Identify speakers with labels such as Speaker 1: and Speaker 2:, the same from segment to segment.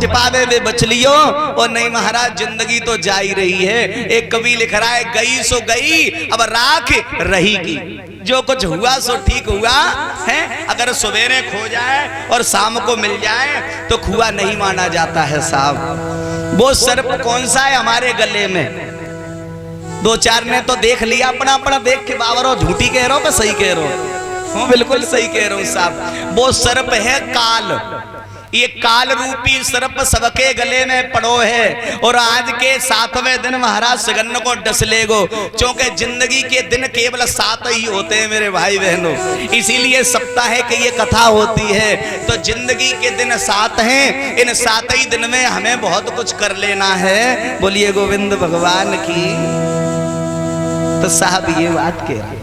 Speaker 1: छिपावे वे बचलियों और नहीं महाराज जिंदगी तो जा ही रही है। एक कवि लिख रहा है गई सो गई अब राख रहेगी। जो कुछ हुआ सो ठीक हुआ है। अगर सवेरे खो जाए और शाम को मिल जाए तो खुआ नहीं माना जाता है साहब। वो सर्प कौन सा है हमारे गले में? दो चार ने तो देख लिया अपना अपना देख के बाबरो झूठी कह रहा हो कि सही कह रहा हो? हाँ बिल्कुल सही कह रहा हूँ साहब। वो सर्प है काल। ये काल रूपी सर्प सबके गले में पड़ो है और आज के 7वें दिन महाराज सगन को डस लेगो। क्योंकि जिंदगी के दिन केवल 7 ही होते हैं मेरे भाई बहनों। इसीलिए सप्ताह की ये कथा होती है। तो जिंदगी के दिन 7 हैं। इन 7 ही दिन में हमें बहुत कुछ कर लेना है। बोलिए गोविंद भगवान की। तो साहब ये बात कह रहे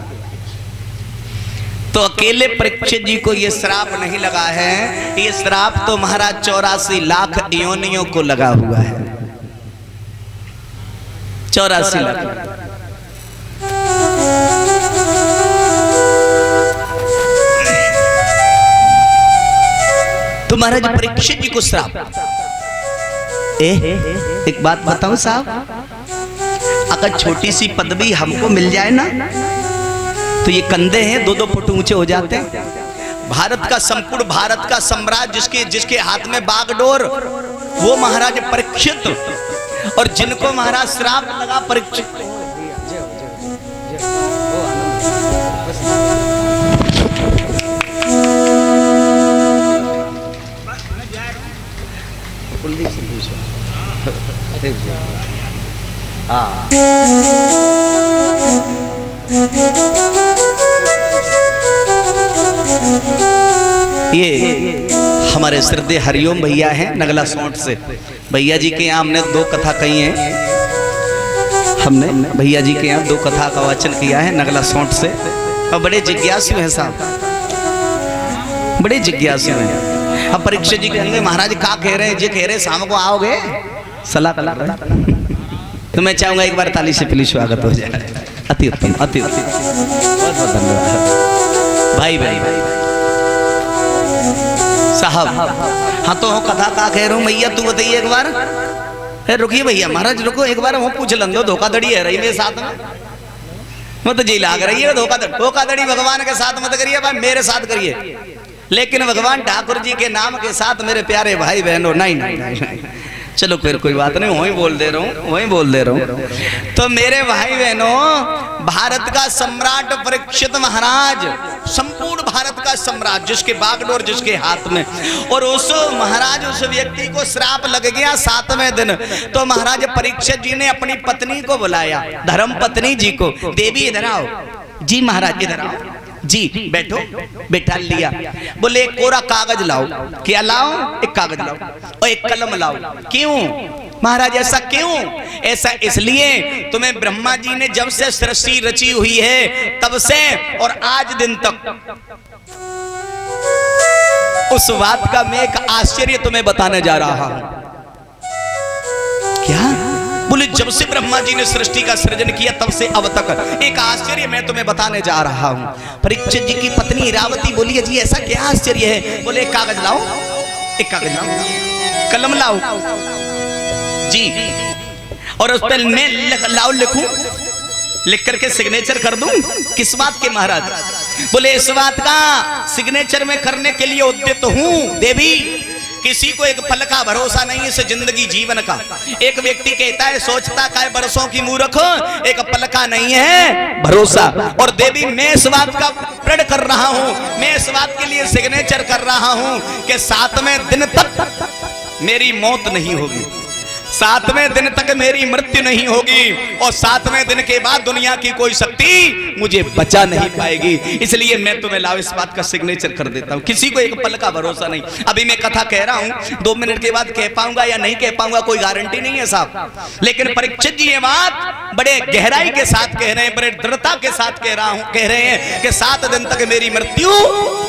Speaker 1: तो अकेले परीक्षित जी को ये श्राप नहीं लगा है। ये श्राप तो महाराज 84 लाख योनियों को लगा हुआ है। 84 लाख। तो महाराज परीक्षित जी को श्राप। एक बात बताऊं साहब, अगर छोटी सी पदवी हमको मिल जाए ना तो ये कंधे हैं 2-2 फुट ऊंचे हो जाते हैं। भारत का संपूर्ण भारत का सम्राट जिसके हाथ में बागडोर वो महाराज परीक्षित। और जिनको महाराज श्राप लगा परीक्षित। ये हमारे श्रद्धेय हरिओम भैया हैं नगला सोंठ से। भैया जी के यहाँ हमने 2 कथा कही हैं। हमने भैया जी के यहाँ 2 कथा का वाचन किया है नगला सोंठ से। और बड़े जिज्ञासु हैं साहब, बड़े जिज्ञासु हैं। अब परीक्षित जी कहेंगे महाराज क्या कह रहे हैं? जी कह रहे शाम को आओगे सलाह कला। तो मैं चाहूंगा एक बार ताली से प्लीज स्वागत हो जाए। अति उत्तम, अति उत्तम, बहुत बहुत धन्यवाद भाई भाई साहब। हाँ तो कथा का कह रहा हूँ भैया तू बताइए एक बार। रुकिए भैया महाराज रुको एक बार वो पूछ लो। धोखाधड़ी है रही मेरे साथ में मत जी लाग रही है। धोखाधड़ी भगवान के साथ मत करिए भाई, मेरे साथ करिए। लेकिन भगवान ठाकुर जी के नाम के साथ मेरे प्यारे भाई बहनों नहीं नहीं, नहीं, नहीं। चलो फिर कोई बात नहीं, वही बोल दे रहा हूँ, वही बोल दे रहा हूँ। तो मेरे भाई बहनों भारत का सम्राट परीक्षित महाराज, संपूर्ण भारत का सम्राट जिसके बागडोर जिसके हाथ में। और उस महाराज उस व्यक्ति को श्राप लग गया 7वें दिन। तो महाराज परीक्षित जी ने अपनी पत्नी को बुलाया, धर्म पत्नी जी को। देवी इधर आओ। जी महाराज इधर आओ जी, बैठो। बैठा लिया। बोले एक कोरा कागज लाओ। क्या लाओ? एक कागज लाओ और एक कलम लाओ। क्यों महाराज ऐसा क्यों? ऐसा इसलिए तुम्हें ब्रह्मा जी ने जब से सृष्टि रची हुई है तब से और आज दिन तक उस बात का मैं एक आश्चर्य तुम्हें बताने जा रहा हूं। क्या? बोले जब से ब्रह्मा जी ने सृष्टि का सृजन किया तब से अब तक एक आश्चर्य मैं तुम्हें बताने जा रहा हूं। परीक्षित जी की पत्नी इरावती बोली जी ऐसा क्या आश्चर्य है? बोले एक कागज लाओ, एक कागज लाओ, कलम लाओ जी, और उस पर मैं लाओ लिखूं, लिख करके सिग्नेचर कर दूं। किस बात के महाराज? बोले इस बात का सिग्नेचर में करने के लिए उद्यत हूं देवी। किसी को एक पल का भरोसा नहीं है इस जिंदगी जीवन का। एक व्यक्ति कहता है सोचता का है बरसों की मूर्ख, एक पल का नहीं है भरोसा। और देवी मैं इस बात का प्रण कर रहा हूं, मैं इस बात के लिए सिग्नेचर कर रहा हूं कि 7वें दिन तक मेरी मौत नहीं होगी, 7वें दिन तक मेरी मृत्यु नहीं होगी और 7वें दिन के बाद दुनिया की कोई शक्ति मुझे बचा नहीं पाएगी। इसलिए मैं तुम्हें लाओ इस बात का सिग्नेचर कर देता हूं। किसी को एक पल का भरोसा नहीं। अभी मैं कथा कह रहा हूं, 2 मिनट के बाद कह पाऊंगा या नहीं कह पाऊंगा कोई गारंटी नहीं है साहब। लेकिन परीक्षित जी ये बात बड़े गहराई के साथ कह रहे हैं, बड़े दृढ़ता के साथ कह रहे हैं कि 7 दिन तक मेरी मृत्यु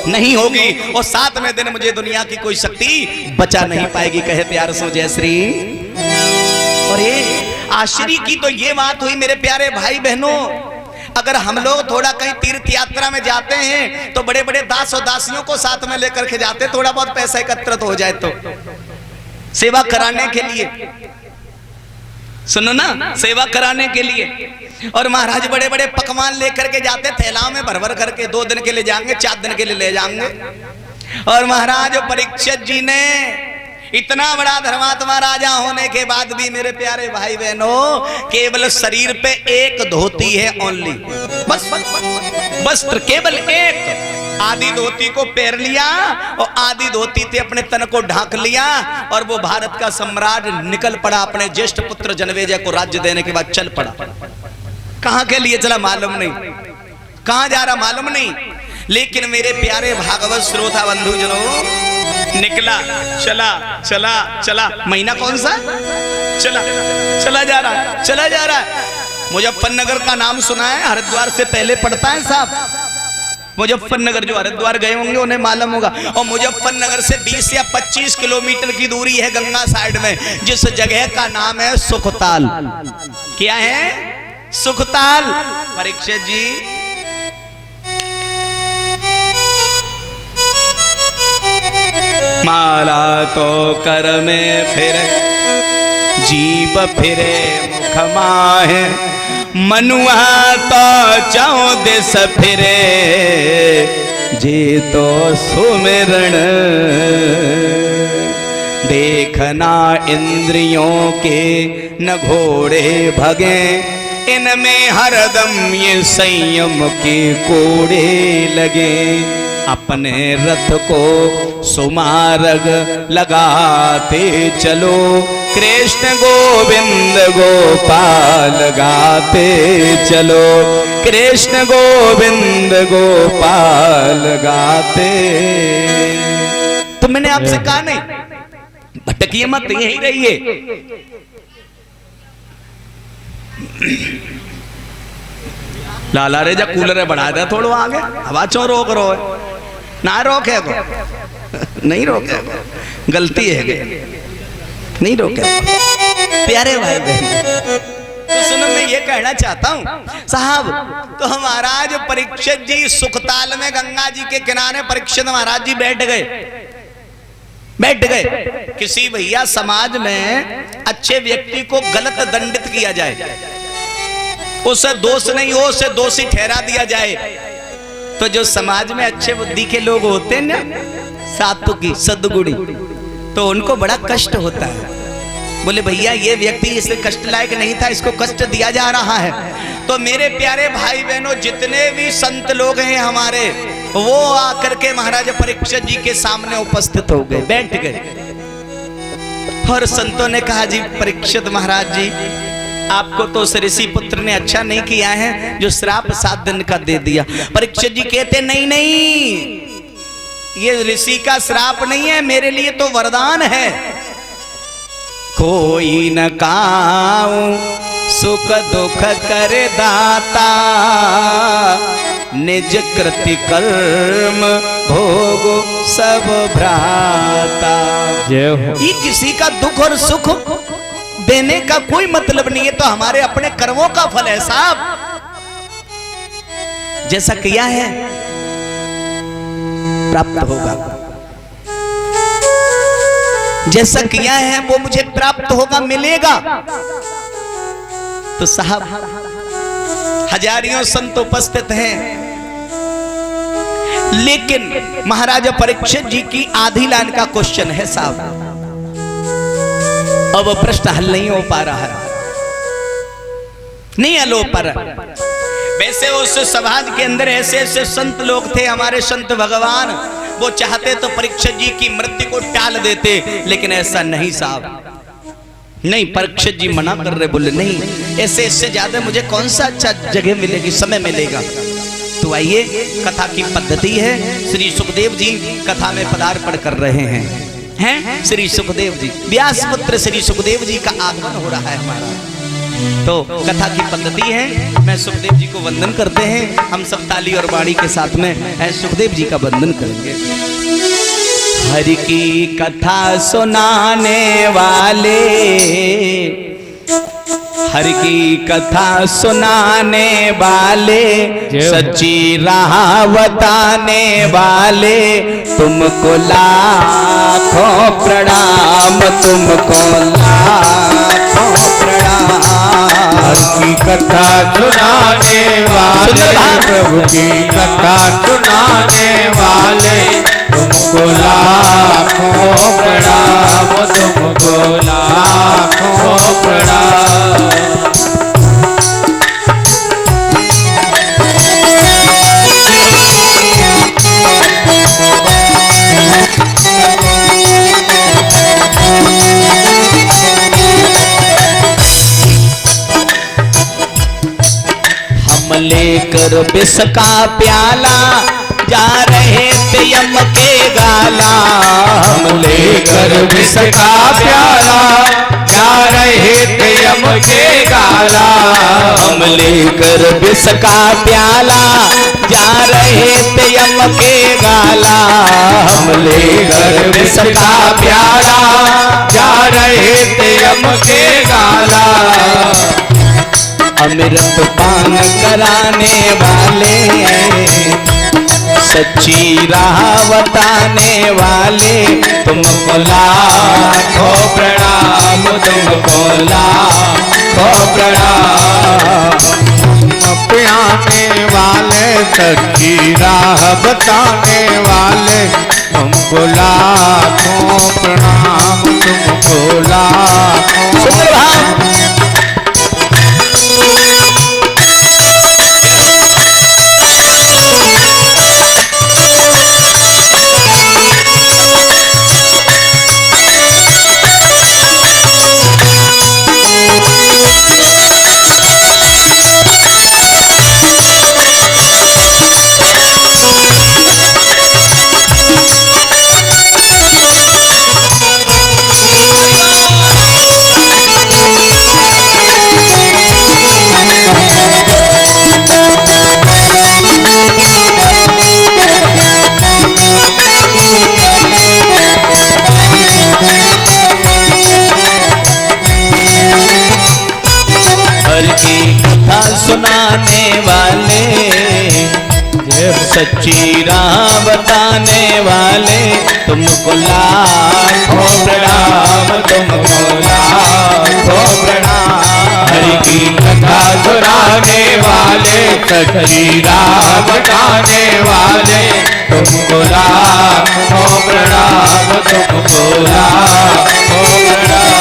Speaker 1: नहीं होगी और 7वें दिन मुझे दुनिया की कोई शक्ति बचा नहीं पाएगी। कहे प्यार सो जय श्री। और ये आश्चर्य की तो ये बात हुई मेरे प्यारे भाई बहनों। अगर हम लोग थोड़ा कहीं तीर्थ यात्रा में जाते हैं तो बड़े बड़े दास और दासियों को साथ में लेकर के जाते, थोड़ा बहुत पैसा एकत्रित हो जाए तो सेवा कराने के लिए, सुनो ना, सेवा कराने के लिए। और महाराज बड़े बड़े पकवान लेकर के जाते, थैलाओं में भर भर करके 2 दिन के लिए जाएंगे, 4 दिन के लिए ले जाएंगे। और महाराज परीक्षित जी ने इतना बड़ा धर्मात्मा राजा होने के बाद भी मेरे प्यारे भाई बहनों, केवल शरीर पे एक धोती है, ओनली, बस वस्त्र केवल एक। आधी धोती को पहन लिया और आधी धोती से अपने तन को ढांक लिया, और वो भारत का सम्राट निकल पड़ा अपने ज्येष्ठ पुत्र जनमेजय को राज्य देने के बाद चल पड़ा। कहां के लिए चला मालूम नहीं, कहां जा रहा मालूम नहीं, लेकिन मेरे प्यारे भागवत श्रोता बंधुजनों, निकला, चला चला चला, महीना कौन सा, चला चला जा रहा है, चला जा रहा है। मुजफ्फरनगर का नाम सुना है, हरिद्वार से पहले पड़ता है साहब। मुजफ्फरनगर, जो हरिद्वार गए होंगे उन्हें मालूम होगा। और मुजफ्फरनगर से 20 या 25 किलोमीटर की दूरी है गंगा साइड में, जिस जगह का नाम है सुखताल। क्या है? सुखताल। परीक्षित जी माला तो कर में फिरे, जीव फिरे मुख माहे, मनुआ तो चौदिस फिरे, जी तो सुमिरण। देखना इंद्रियों के न घोड़े भगे, इनमें हरदम ये संयम के कोड़े लगे। अपने रथ को सुमार्ग लगाते चलो, कृष्ण गोविंद गोपाल गाते चलो, कृष्ण गोविंद गोपाल गाते। तो मैंने आपसे कहा नहीं, भटकिए मत, यही रहिए। लाला रे जा कूलर बढ़ा दे थोड़ा आगे, हवा चो रोक रो है ना, रोके को नहीं, रोके को गलती है, नहीं रोके। प्यारे भाई बहन, तो सुनो, मैं ये कहना चाहता हूँ साहब, तो हम महाराज परीक्षित जी सुखताल में गंगा जी के किनारे परीक्षित महाराज जी बैठ गए। किसी भैया समाज में अच्छे व्यक्ति को गलत दंडित किया जाए, उसे दोष नहीं हो, उसे दोषी ठहरा दिया जाए, तो जो समाज में अच्छे बुद्धि के लोग होते हैं ना, सात्विकी सद्गुणी, तो उनको बड़ा कष्ट होता है। बोले भैया ये व्यक्ति इसे कष्ट लायक नहीं था, इसको कष्ट दिया जा रहा है। तो मेरे प्यारे भाई बहनों, जितने भी संत लोग हैं हमारे, वो आकर के महाराज परीक्षित जी के सामने उपस्थित हो गए, बैठ गए। और संतों ने कहा, जी परीक्षित महाराज जी, आपको तो ऋषि पुत्र ने अच्छा नहीं किया है, जो श्राप 7 दिन का दे दिया। परीक्षित जी कहते, नहीं नहीं, ये ऋषि का श्राप नहीं है, मेरे लिए तो वरदान है। कोई न काऊ सुख दुख कर दाता, निज कृति कर्म भोगो सब भ्राता। ये किसी का दुख और सुख देने का कोई मतलब नहीं है, तो हमारे अपने कर्मों का फल है साहब। जैसा किया है प्राप्त होगा, जैसा किया है वो मुझे प्राप्त होगा, मिलेगा। तो साहब हजारियों संत उपस्थित हैं, लेकिन महाराजा परीक्षित जी की आधी लाइन का क्वेश्चन है साहब। अब प्रश्न हल नहीं हो पा रहा है, नहीं हल हो पा रहा। वैसे उस समाज के अंदर ऐसे ऐसे संत लोग थे, हमारे संत भगवान, वो चाहते तो परीक्षित जी की मृत्यु को टाल देते, लेकिन ऐसा नहीं साहब, नहीं। परीक्षित जी मना कर रहे, बोले नहीं, ऐसे इससे ज्यादा मुझे कौन सा अच्छा जगह मिलेगी, समय मिलेगा। तो आइए, कथा की पद्धति है, श्री सुखदेव जी कथा में पदार्पण कर रहे हैं श्री सुखदेव जी, व्यास पुत्र श्री सुखदेव जी का आगमन हो रहा है हमारा। तो कथा की पद्धति है, मैं सुखदेव जी को वंदन करते हैं, हम सब ताली और बाड़ी के साथ में सुखदेव जी का वंदन करेंगे। हरि की कथा सुनाने वाले, हर की कथा सुनाने वाले, सच्ची राह बताने वाले, तुमको लाखों प्रणाम, तुमको लाखों प्रणाम।
Speaker 2: हर की कथा सुनाने वाले, प्रभु की कथा सुनाने वाले, तुमको लाखों प्रणाम, तुमको लाखों प्रणाम।
Speaker 1: हम लेकर विष का प्याला जा रहे थे यम के गाला,
Speaker 2: हम लेकर विष का प्याला जा रहे थे यम के गाला।
Speaker 1: हम लेकर विष का प्याला जा रहे थे यम के गाला।
Speaker 2: हम लेकर विष का प्याला जा रहे थे यम के गाला।
Speaker 1: अमृत पान कराने वाले, सच्ची राह बताने वाले, तुमको लाखों प्रणाम, तुमको लाखों प्रणाम।
Speaker 2: पियाने वाले, सच्ची राह बताने वाले, तुमको लाखों प्रणाम, तुमको लाखों प्रणाम।
Speaker 1: सुनाने वाले, सच्ची राह बताने वाले, तुमको लाखों प्रणाम, तुमको लाखों प्रणाम।
Speaker 2: हरि की कथा सुनाने वाले, सच्ची राह बताने वाले, तुमको लाखों प्रणाम, तुमको लाखों प्रणाम।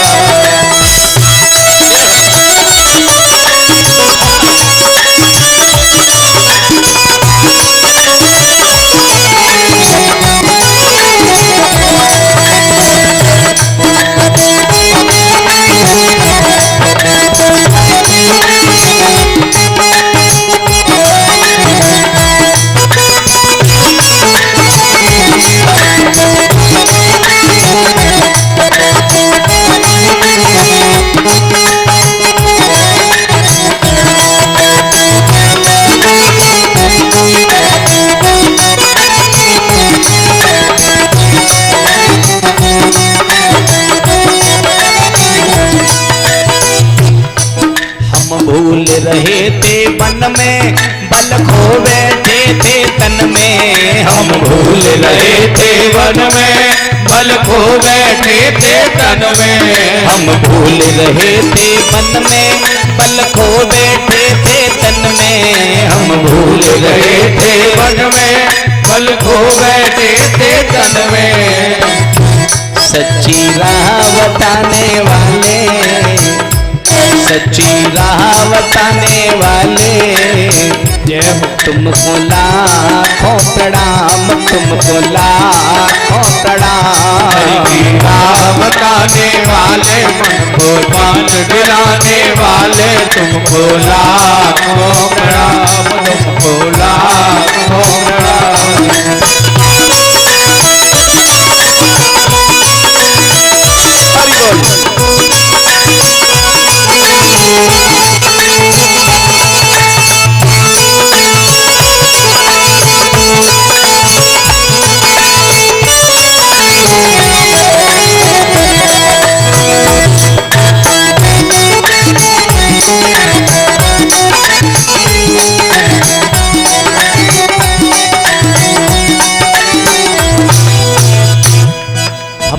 Speaker 1: भूल रहे थे वन में, बल खो बैठे थे तन में।
Speaker 2: हम भूल रहे थे वन में, बल खो बैठे थे तन में।
Speaker 1: हम भूल रहे थे वन में, बल खो बैठे थे तन में।
Speaker 2: हम भूल रहे थे वन में, बल खो बैठे थे तन में।
Speaker 1: सच्ची राह बताने वाले, सच्ची राह बताने वाले, तुमको लाखों प्रणाम, तुमको लाखों प्रणाम।
Speaker 2: हरि की राह बताने वाले, मन को बांध दिलाने वाले, तुमको लाखों प्रणाम, तुमको लाखों प्रणाम।
Speaker 1: हरि बोल।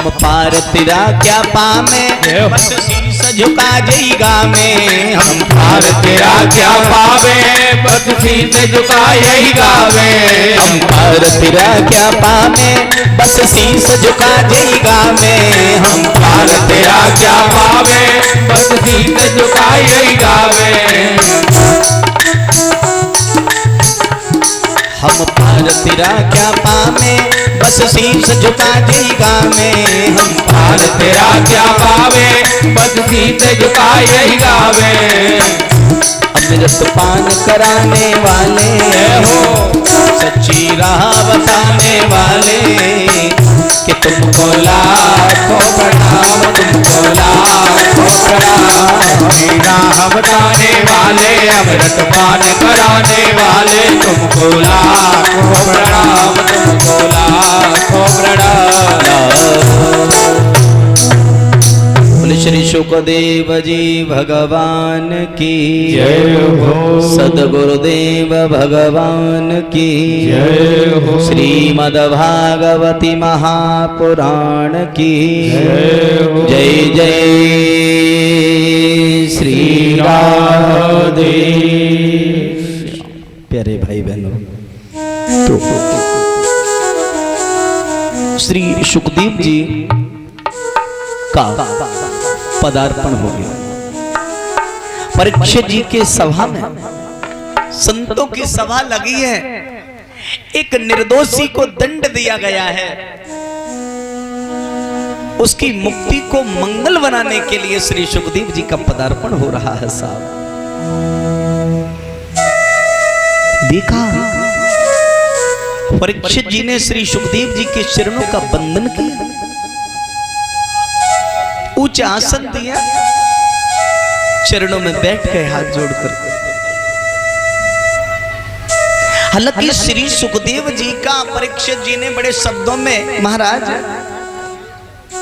Speaker 1: हम पार तेरा क्या पामे बस शीश झुका जईगा में हम
Speaker 2: पार तेरा क्या पावे बस शीश झुका यही गावे
Speaker 1: हम पार तेरा क्या पामे बस शीश झुका जईगा में हम
Speaker 2: पार तेरा क्या पावे बस शीश झुका यही गावे
Speaker 1: हम पार तेरा क्या पामे बस शीश झुका जईगा में हम
Speaker 2: पार तेरा क्या पावे बस शीश झुका यही गावे
Speaker 1: अमृत पान कराने वाले हो सच्ची राह बताने वाले कि तुमको लाखों प्रणाम तुमको लाखों प्रणाम
Speaker 2: राह बताने वाले अमृत पान कराने वाले तुमको लाखों प्रणाम तुमको लाखों प्रणाम।
Speaker 1: श्री सुखदेव जी भगवान की
Speaker 2: जय हो
Speaker 1: सदगुरुदेव भगवान की
Speaker 2: जय हो
Speaker 1: श्रीमद् भागवती महापुराण की
Speaker 2: जय हो
Speaker 1: जय जय श्री
Speaker 2: राधे।
Speaker 1: प्यारे भाई बहनों श्री सुखदेव जी का पदार्पण हो गया। परीक्षित जी के सभा में संतों की सभा लगी है। एक निर्दोषी को दंड दिया गया है। उसकी मुक्ति को मंगल बनाने के लिए श्री सुखदेव जी का पदार्पण हो रहा है। साहब देखा परीक्षित जी ने श्री सुखदेव जी के चरणों का बंधन किया, ऊंचा आसन दिया, चरणों में बैठ गए हाथ जोड़कर। हालांकि श्री सुखदेव जी का परीक्षित जी ने बड़े शब्दों में महाराज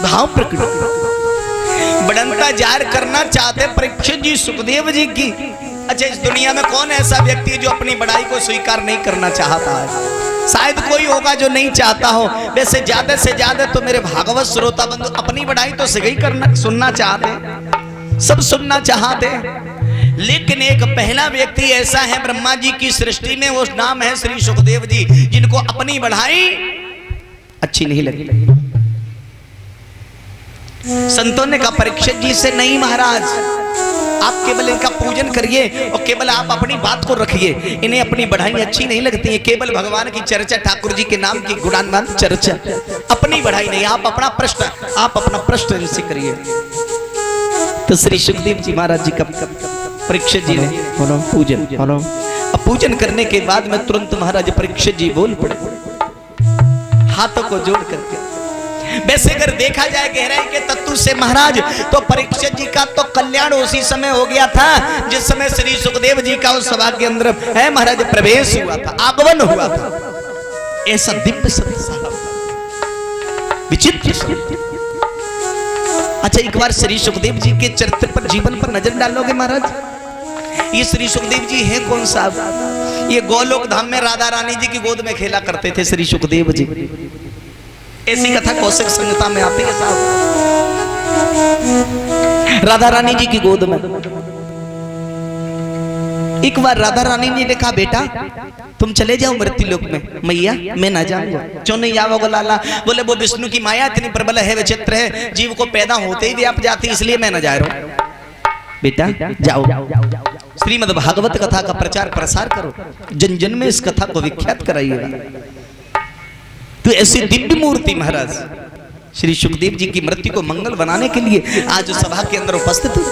Speaker 1: भाव प्रकट बड़ंता जाहिर करना चाहते परीक्षित जी सुखदेव जी की। अच्छा, इस दुनिया में कौन ऐसा व्यक्ति है जो अपनी बड़ाई को स्वीकार नहीं करना चाहता है? शायद कोई होगा जो नहीं चाहता हो। वैसे ज्यादा से ज्यादा तो मेरे भागवत श्रोता बंधु अपनी बड़ाई तो सही करना सुनना चाहते, सब सुनना चाहते, लेकिन एक पहला व्यक्ति ऐसा है ब्रह्मा जी की सृष्टि में, वो नाम है श्री सुखदेव जी, जिनको अपनी बढ़ाई अच्छी नहीं लगी। संतों ने कहा परीक्षित जी से नहीं महाराज, आप केवल इनका पूजन करिए और केवल आप अपनी बात को रखिए, इन्हें अपनी बढ़ाई अच्छी नहीं लगती है, केवल भगवान की चर्चा, ठाकुर जी के नाम की गुणान्वान चर्चा, अपनी बढ़ाई नहीं। आप अपना प्रश्न इनसे करिए। तो श्री सुखदेव जी महाराज जी का परीक्षित जी ने पूजन, अब पूजन करने के बाद में तुरंत महाराज परीक्षित जी बोल पड़े हाथों को जोड़ करके। वैसे अगर देखा जाए गहराई के तत्व से महाराज, तो परीक्षित जी का तो कल्याण उसी समय हो गया था जिस समय श्री सुखदेव जी का उस सभा के अंदर है महाराज प्रवेश हुआ था, आगमन हुआ था। ऐसा दिव्य सत्य साहब, विचित्र सत्य। अच्छा, एक बार श्री सुखदेव जी के चरित्र पर, जीवन पर नजर डालोगे महाराज। ये श्री सुखदेव जी है कौन साहब? ये गोलोक धाम में राधा रानी जी की गोद में खेला करते थे श्री सुखदेव जी। ऐसी कथा कौशिक संहिता में आती है साहब। राधा रानी जी की गोद में एक बार राधा रानी ने देखा, बेटा तुम चले जाओ मृत्यु लोक में। मैया मैं ना जाऊंगा। क्यों नहीं जाओगे लाला? बोले वो विष्णु की माया इतनी प्रबल है, विचित्र है, जीव को पैदा होते ही व्याप जाती, इसलिए मैं ना जा रहा हूं। बेटा जाओ, श्रीमद् भागवत कथा का प्रचार प्रसार करो, जन जन में इस कथा को विख्यात कराइएगा। तो ऐसी दिव्य मूर्ति महाराज श्री सुखदेव जी की मृत्यु को मंगल बनाने के लिए आज सभा के अंदर उपस्थित है।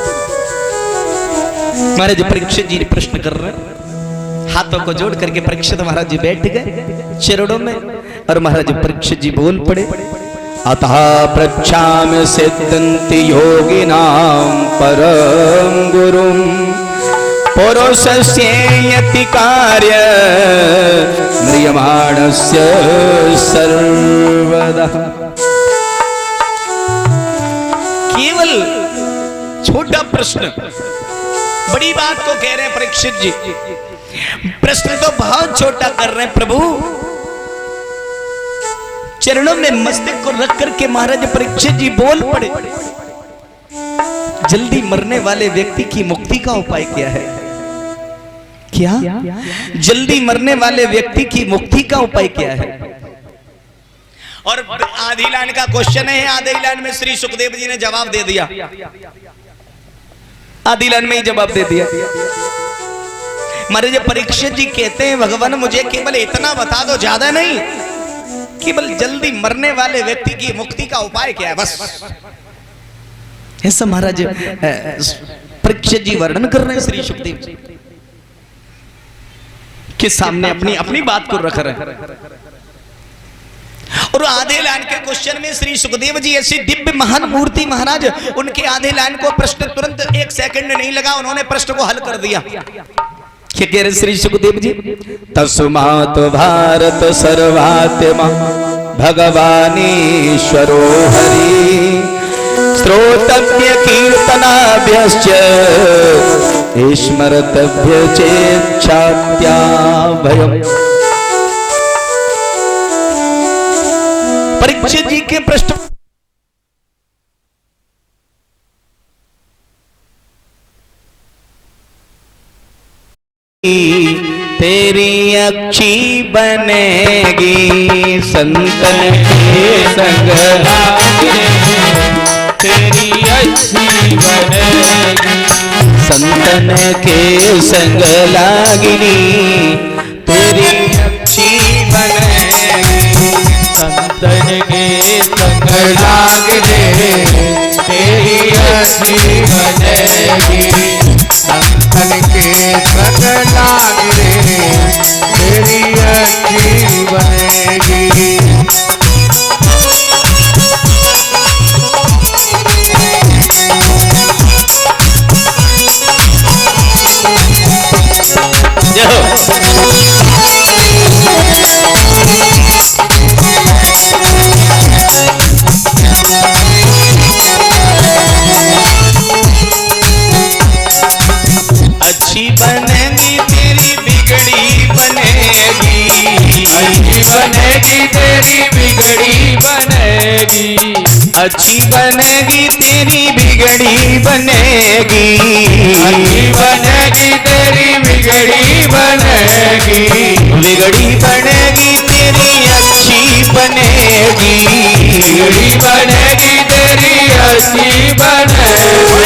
Speaker 1: महाराज परीक्षित जी प्रश्न कर रहे हैं, हाथों को जोड़ करके परीक्षित महाराज जी बैठ गए चरणों में, और महाराज परीक्षित जी बोल पड़े, अतः प्रच्छामि सिद्धन्ति योगिनां परम गुरुं पुरुषस्य यति कार्य म्रियमाणस्य सर्वदा। केवल छोटा प्रश्न, बड़ी बात को कह रहे हैं परीक्षित जी। प्रश्न तो बहुत छोटा कर रहे हैं, प्रभु चरणों में मस्तक को रख करके महाराज परीक्षित जी बोल पड़े, जल्दी मरने वाले व्यक्ति की मुक्ति का उपाय क्या है? क्या जल्दी मरने वाले व्यक्ति की मुक्ति का उपाय क्या है? और आधी लाइन का क्वेश्चन है, आधी लाइन में श्री सुखदेव जी ने जवाब दे दिया, आधी लाइन में ही जवाब दे दिया। महाराज परीक्षित जी कहते हैं भगवान मुझे केवल इतना बता दो, ज्यादा नहीं, केवल जल्दी मरने वाले व्यक्ति की मुक्ति का उपाय क्या है, बस। ऐसा महाराज परीक्षित जी वर्णन कर रहे हैं श्री सुखदेव जी के सामने, अपनी अपनी बात को रख रहे हैं। और आधे लाइन के क्वेश्चन में श्री सुखदेव जी ऐसी दिव्य महान मूर्ति महाराज, उनके आधे लाइन को प्रश्न तुरंत 1 सेकंड नहीं लगा, उन्होंने प्रश्न को हल कर दिया। क्या कह रहे श्री सुखदेव जी?
Speaker 2: तस्मात् भारत सर्वात्मा भगवानीश्वरो हरि श्रोतव्य कीर्तनाभ्यश्च स्मर्तव्य चेच्छात्या भयम्।
Speaker 1: परीक्षित जी के प्रश्न
Speaker 2: तेरी अच्छी बनेगी संतन के संग तेरी अच्छी बनेगी संतन के संग लागिनी तेरी अच्छी बनेगी संतन के संग लागने तेरी अच्छी बनेगी संतन के संग लागने तेरी अच्छी बनेगी।
Speaker 1: अच्छी बनेगी तेरी बिगड़ी बनेगी,
Speaker 2: अच्छी बनेगी तेरी बिगड़ी बनेगी
Speaker 1: अच्छी बनेगी तेरी बिगड़ी बनेगी,
Speaker 2: अच्छी बनेगी तेरी बिगड़ी बनेगी
Speaker 1: बिगड़ी बनेगी तेरी अच्छी बनेगी,
Speaker 2: बिगड़ी बनेगी तेरी अच्छी बनेगी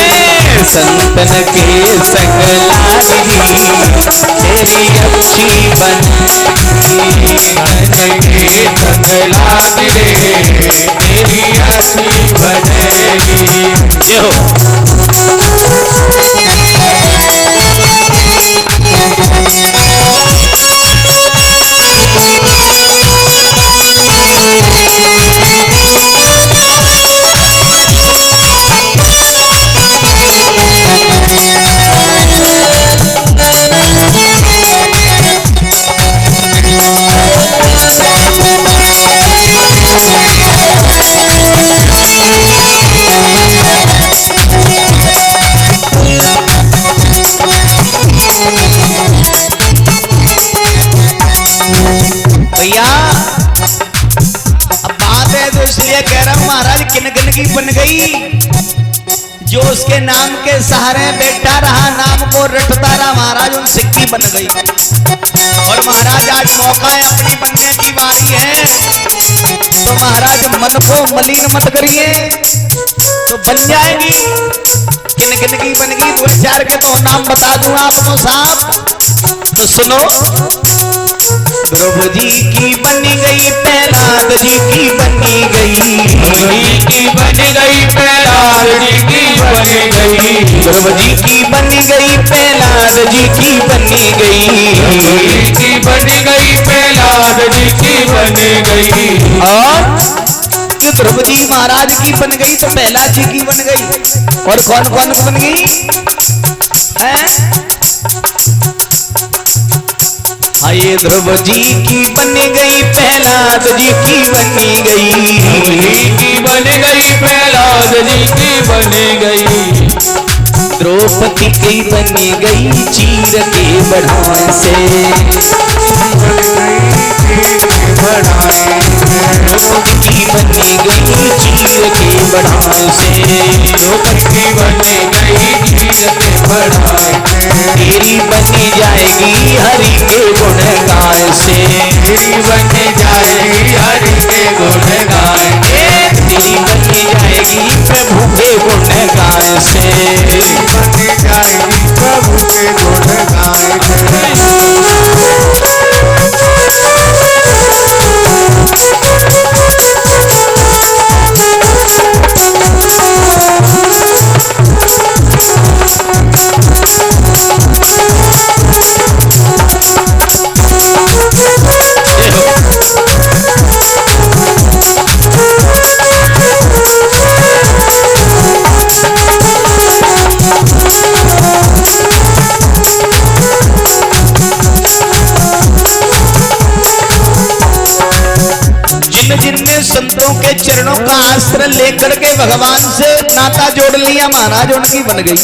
Speaker 1: संतन के संग लागिनी तेरी अच्छी बनेगी,
Speaker 2: संतन के संग लागने तेरी अच्छी बनेगी।
Speaker 1: भैया अब बात है तो इसलिए कह रहा हूं महाराज किन की बन गई, जो उसके नाम के सहारे बैठा रहा, नाम को रटता रहा, महाराज उन सिक्की बन गई। और महाराज आज मौका है, अपनी बनने की बारी है, तो महाराज मन को मलिन मत करिए, तो बन जाएगी। किन की बन गई 2-4 के तो नाम बता दूं आपको साहब, तो सुनो। द्रौपदी की बनी गई, प्रहलाद जी की बनी गई,
Speaker 2: द्रौपदी की बनी गई, प्रहलाद जी की बनी गई,
Speaker 1: द्रौपदी की बनी गई, प्रहलाद जी की बनी गई,
Speaker 2: द्रौपदी की बनी गई, प्रहलाद जी की बनी गई।
Speaker 1: और द्रौपदी महाराज की बन गई तो प्रहलाद जी की बन गई, और कौन कौन बन गई है? ये द्रौपदी की बन गई, प्रहलाद जी की बनी गई,
Speaker 2: द्रौपदी की बन गई, प्रहलाद जी की बनी गई,
Speaker 1: द्रौपदी की बनी गई चीर के बढ़ाने से,
Speaker 2: बढ़ाने
Speaker 1: बनी गई चीर की बढ़ाई से,
Speaker 2: चौखटी बनी गई चीर के बढ़ाई से,
Speaker 1: तेरी बनी जाएगी हरि के गुणगान से,
Speaker 2: तेरी बनी जाएगी हरि के गुणगान से,
Speaker 1: तेरी बनी जाएगी प्रभु के गुणगान से,
Speaker 2: तेरी बनी जाएगी प्रभु के गुणगान से।
Speaker 1: जिनने संतों के चरणों का आश्रय लेकर के भगवान से नाता जोड़ लिया महाराज उनकी बन गई।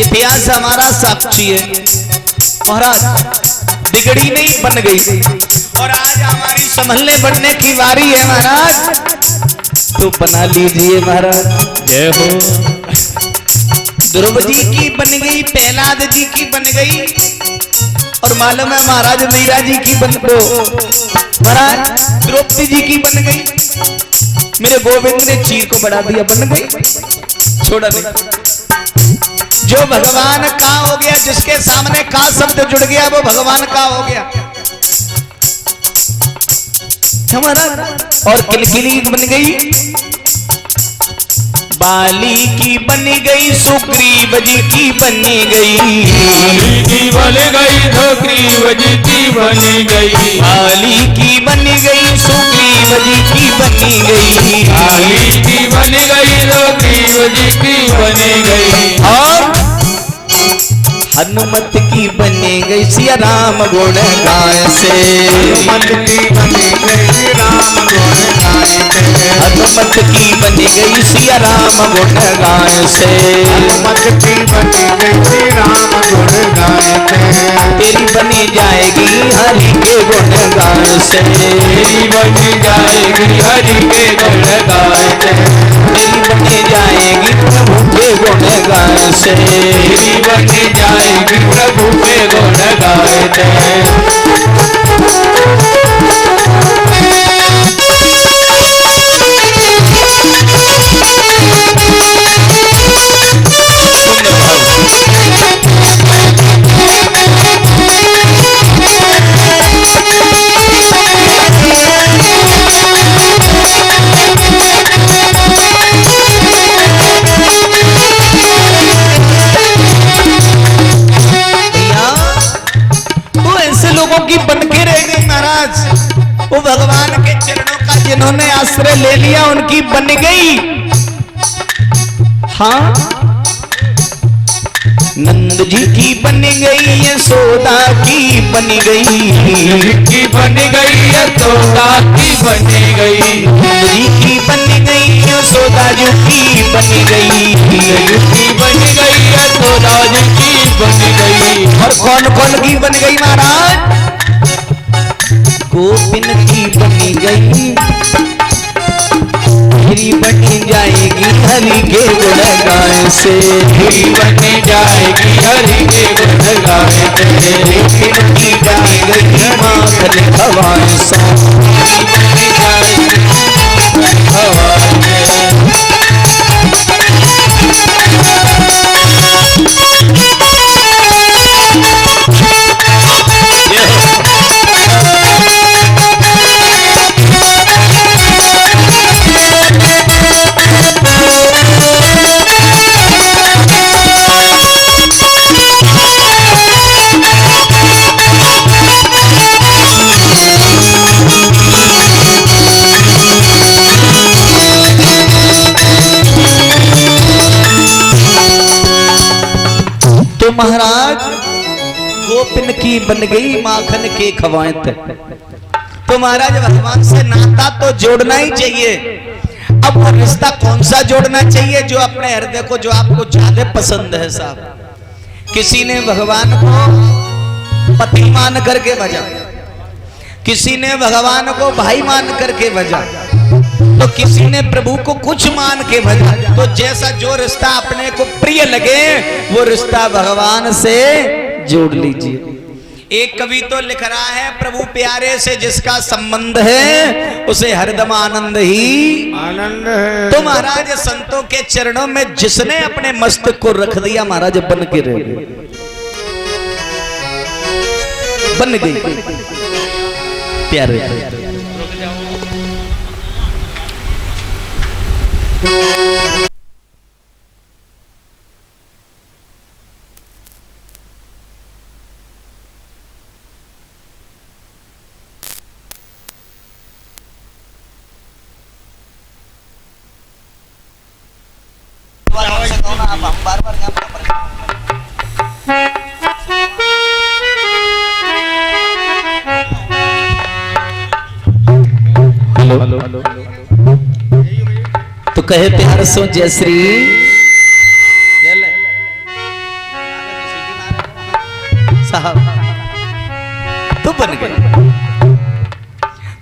Speaker 1: इतिहास हमारा साक्षी है महाराज, बिगड़ी नहीं बन गई। और आज हमारी संभलने बनने की बारी है महाराज, तो बना लीजिए महाराज।
Speaker 2: जय हो।
Speaker 1: ध्रुव जी की बन गई, प्रहलाद जी की बन गई, और मालूम है महाराज मीरा जी की बन गो महाराज द्रौपदी जी की बन गई। मेरे गोविंद ने चीर को बढ़ा दिया, बन गई, छोड़ा नहीं। जो भगवान का हो गया, जिसके सामने का शब्द जुड़ गया वो भगवान का हो गया हमारा। और किलकिली बन गई, बाली की बनी गई, सुग्रीव जी की बनी गई,
Speaker 2: बाली की बन गई, सुग्रीव जी की बनी गई,
Speaker 1: बाली की बनी गई, सुग्रीव जी की बनी गई,
Speaker 2: बाली की बन गई, सुग्रीव जी की बनी गई,
Speaker 1: और हनुमत की बनी गई सिया राम गुण गाय से,
Speaker 2: हनुमत की बनी गई राम गुण गाय से,
Speaker 1: हनुमत की बनी गई सिया राम गुण गाय से,
Speaker 2: हनुमत की बनी गई राम गुण गाय से,
Speaker 1: तेरी बनी जाएगी हरि के गुण गाय से,
Speaker 2: तेरी बनी जाएगी हरि के गुण गाय से,
Speaker 1: तेरी बनी जाएगी प्रभु के गुण गाय से,
Speaker 2: तेरी बनी जाएगी प्रभु के गुण गाय से।
Speaker 1: की बन के रह गई महाराज, वो भगवान के चरणों का जिन्होंने आश्रय ले लिया उनकी बन गई। हाँ, नंद जी की बन गई, यशोदा की बन गई,
Speaker 2: की बन गई, यशोदा की बन गई,
Speaker 1: नंद जी की बन गई, यशोदा जी की बन गई,
Speaker 2: की बन गई, यशोदा जी की बन गई।
Speaker 1: और कौन कौन की बन गई महाराज? गोपिन की बनी गई, तेरी बनी जाएगी हरि के गुण गाय से,
Speaker 2: तेरी बनी जाएगी हरि के गुण गाय से,
Speaker 1: तेरी बनी जाएगी माखन खवाए सा,
Speaker 2: तेरी बनी जाएगी खवाए
Speaker 1: महाराज गोपिन की बन गई, माखन के खवाएं थे। तो महाराज भगवान से नाता तो जोड़ना ही चाहिए। अब वो रिश्ता कौन सा जोड़ना चाहिए? जो अपने हृदय को, जो आपको ज्यादा पसंद है साहब। किसी ने भगवान को पति मान करके भजा, किसी ने भगवान को भाई मान करके भजा, तो किसी ने प्रभु को कुछ मान के भजा। तो जैसा जो रिश्ता अपने को प्रिय लगे वो रिश्ता भगवान से जोड़ लीजिए। एक कवि तो लिख रहा है, प्रभु प्यारे से जिसका संबंध है उसे हरदम आनंद ही
Speaker 2: आनंद है।
Speaker 1: तो महाराज संतों के चरणों में जिसने अपने मस्तक को रख दिया महाराज बन के रह गए, बन गई प्यारे। बार-बार यहाँ हेलो तो कहे प्यार सो जय श्री साहब तो बन गए।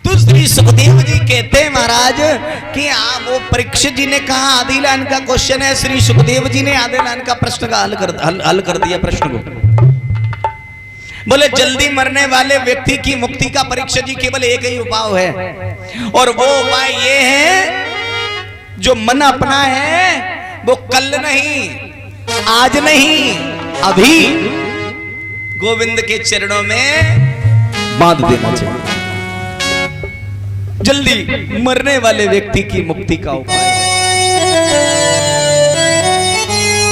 Speaker 1: तो श्री सुखदेव जी कहते हैं महाराज कि वो परीक्षित जी ने कहा आधी लाइन का क्वेश्चन है, श्री सुखदेव जी ने आधे लाइन का प्रश्न का हल कर दिया प्रश्न को। बोले जल्दी मरने वाले व्यक्ति की मुक्ति का परीक्षित जी केवल एक ही उपाय है, और वो उपाय ये है जो मन अपना है वो कल नहीं, आज नहीं, अभी गोविंद के चरणों में बांध देना चाहिए। जल्दी मरने वाले व्यक्ति की मुक्ति का उपाय,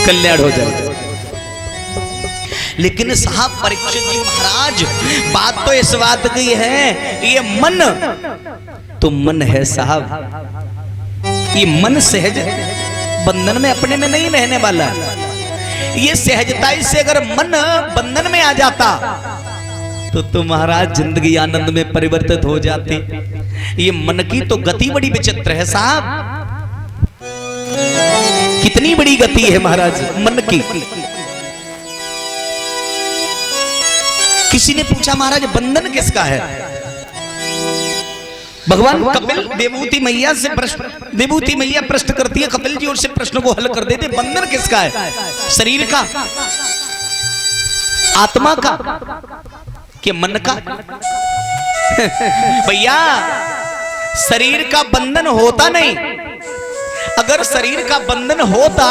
Speaker 1: कल्याण हो जाए। लेकिन साहब परीक्षित जी महाराज बात तो इस बात की है, ये मन तो मन है साहब, ये मन सहज बंधन में अपने में नहीं रहने वाला। ये सहजता से अगर मन बंधन में आ जाता तो महाराज जिंदगी आनंद में परिवर्तित हो जाती। ये मन की तो गति बड़ी विचित्र है साहब, कितनी बड़ी गति है महाराज मन की। किसी ने पूछा महाराज बंधन किसका है? भगवान कपिल देवभूति मैया से प्रश्न, देवभूति मैया प्रश्न करती है, कपिल जी उससे प्रश्न को हल कर देते, बंधन किसका है? शरीर का, आत्मा का, कि मन का? भैया शरीर का बंधन होता नहीं। अगर शरीर का बंधन होता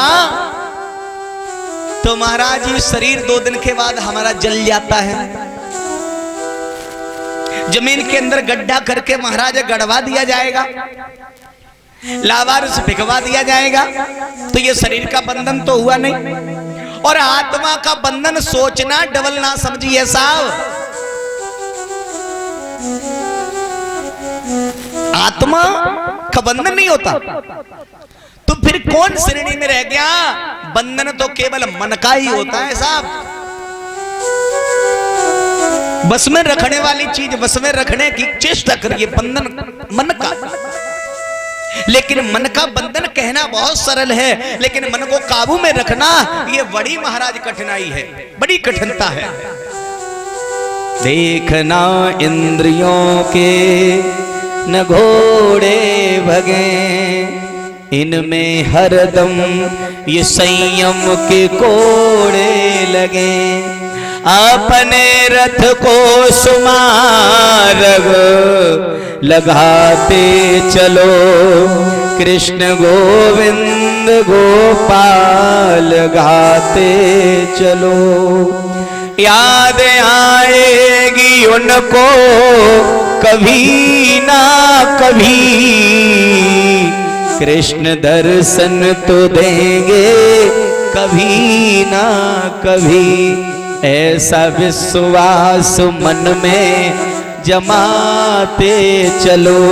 Speaker 1: तो महाराज ये शरीर 2 दिन के बाद हमारा जल जाता है। जमीन के अंदर गड्ढा करके महाराज गड़वा दिया जाएगा, लावारिस फेंकवा दिया जाएगा, तो ये शरीर का बंधन तो हुआ नहीं। और आत्मा का बंधन सोचना डबल ना समझिए साहब, आत्मा का बंधन नहीं होता तो फिर कौन श्रेणी में रह गया? बंधन तो केवल मन का ही होता है साहब। बस में रखने वाली चीज बस में रखने की चेष्टा करिए, बंधन मन का। लेकिन मन का बंधन कहना बहुत सरल है, लेकिन मन को काबू में रखना ये बड़ी महाराज कठिनाई है, बड़ी कठिनता है। देखना इंद्रियों के न घोड़े भगे, इनमें हरदम ये संयम के कोड़े लगे। अपने रथ को सुमार्ग लगाते चलो, कृष्ण गोविंद गोपाल गाते चलो। याद आएगी उनको कभी ना कभी, कृष्ण दर्शन तो देंगे कभी ना कभी। ऐसा विश्वास मन में जमाते चलो,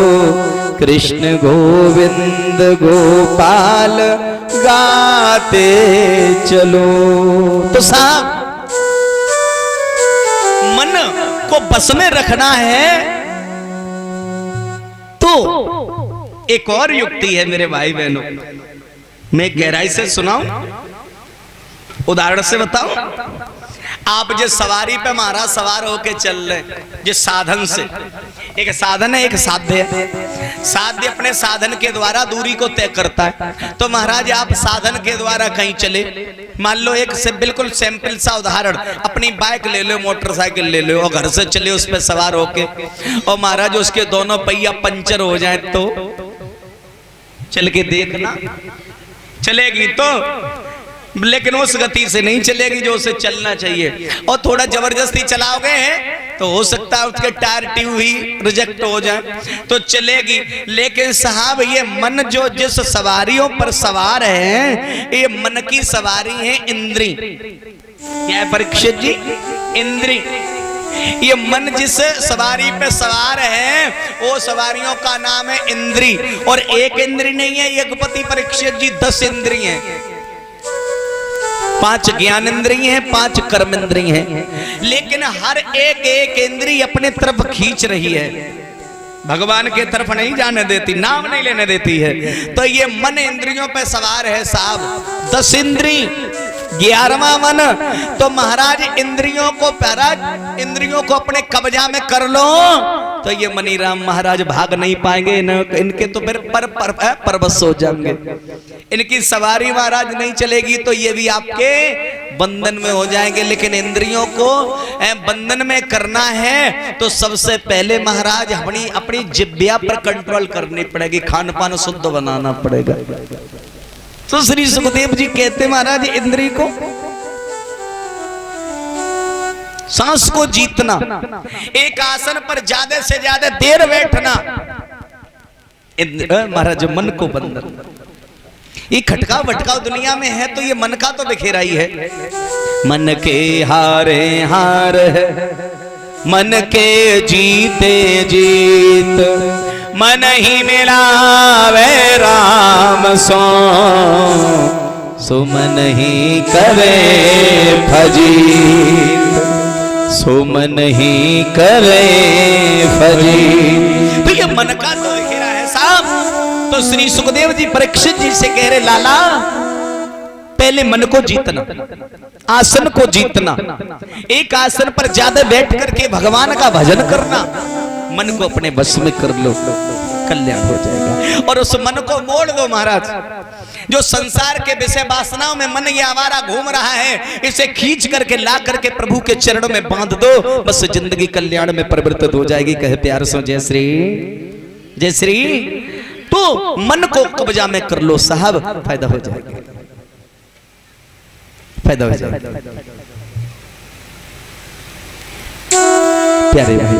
Speaker 1: कृष्ण गोविंद गोपाल गाते चलो। तो साहब मन को बस में रखना है तो एक और युक्ति है मेरे भाई बहनों, मैं गहराई से सुनाऊं, उदाहरण से बताऊं। आप जिस सवारी पे महाराज सवार होके चल रहे, जिस साधन से, एक साधन है, एक साध्य है। साध्य अपने साधन के द्वारा दूरी को तय करता है। तो महाराज आप साधन के द्वारा कहीं चले, मान लो एक से बिल्कुल सैंपल सा उदाहरण, अपनी बाइक ले लो, मोटरसाइकिल ले लो और घर से चले उस पर सवार होके, और महाराज उसके दोनों पहिया पंचर हो जाए तो चल के देखना, चलेगी तो, लेकिन उस गति से नहीं चलेगी जो उसे चलना चाहिए। और थोड़ा जबरदस्ती चलाओगे तो हो सकता है उसके टायर ट्यूब ही रिजेक्ट हो जाए, तो चलेगी। लेकिन साहब ये मन जो जिस सवारियों पर सवार है, ये मन की सवारी है इंद्री। क्या है परीक्षित जी? इंद्री। ये मन जिस सवारी पे सवार है वो सवारियों का नाम है इंद्री। और एक इंद्री नहीं है यज्ञपति परीक्षित जी, 10 इंद्री हैं। 5 ज्ञान इंद्रिय हैं, 5 कर्म इंद्रिय हैं, लेकिन हर एक एक इंद्री अपने तरफ खींच रही है, भगवान के तरफ नहीं जाने देती, नाम नहीं लेने देती है। तो ये मन इंद्रियों पे सवार है साहब, 10 इंद्री, 11वां मन। तो महाराज इंद्रियों को इंद्रियों को अपने कब्जा में कर लो तो ये मनीराम महाराज भाग नहीं पाएंगे, इनके तो फिर परवश हो जाएंगे, इनकी सवारी महाराज नहीं चलेगी, तो ये भी आपके बंधन में हो जाएंगे। लेकिन इंद्रियों को बंधन में करना है तो सबसे पहले महाराज अपनी जिह्वा पर कंट्रोल करनी पड़ेगी, खान पान शुद्ध बनाना पड़ेगा। तो श्री सुखदेव जी कहते महाराज इंद्री को, सांस को जीतना, एक आसन पर ज्यादा से ज्यादा देर बैठना, महाराज मन को बंधन। ये खटकाव भटकाव दुनिया में है तो ये मन का तो बिखेरा ही है। मन के हारे हार है, मन के जीते जीत, मन ही मिलावे राम सो मन ही करे फजीत, सो मन ही करे फजीत। तो ये मन का तो बिखेरा है साहब। तो श्री सुखदेव जी परीक्षित जी से कह रहे लाला पहले मन को जीतना, आसन को जीतना, एक आसन पर ज्यादा बैठ करके भगवान का भजन करना, मन को अपने बस में कर लो, कल्याण हो जाएगा। और उस मन को मोड़ दो महाराज, जो संसार के विषय वासनाओं में मन ये आवारा घूम रहा है, इसे खींच करके ला करके प्रभु के चरणों में बांध दो, बस जिंदगी कल्याण में परिवर्तित हो जाएगी। कहे प्यार सो जय श्री जय श्री। तो मन को कब्जा में कर लो साहब, फायदा हो जाएगा, फायदा हो जाएगा। प्यारे भाई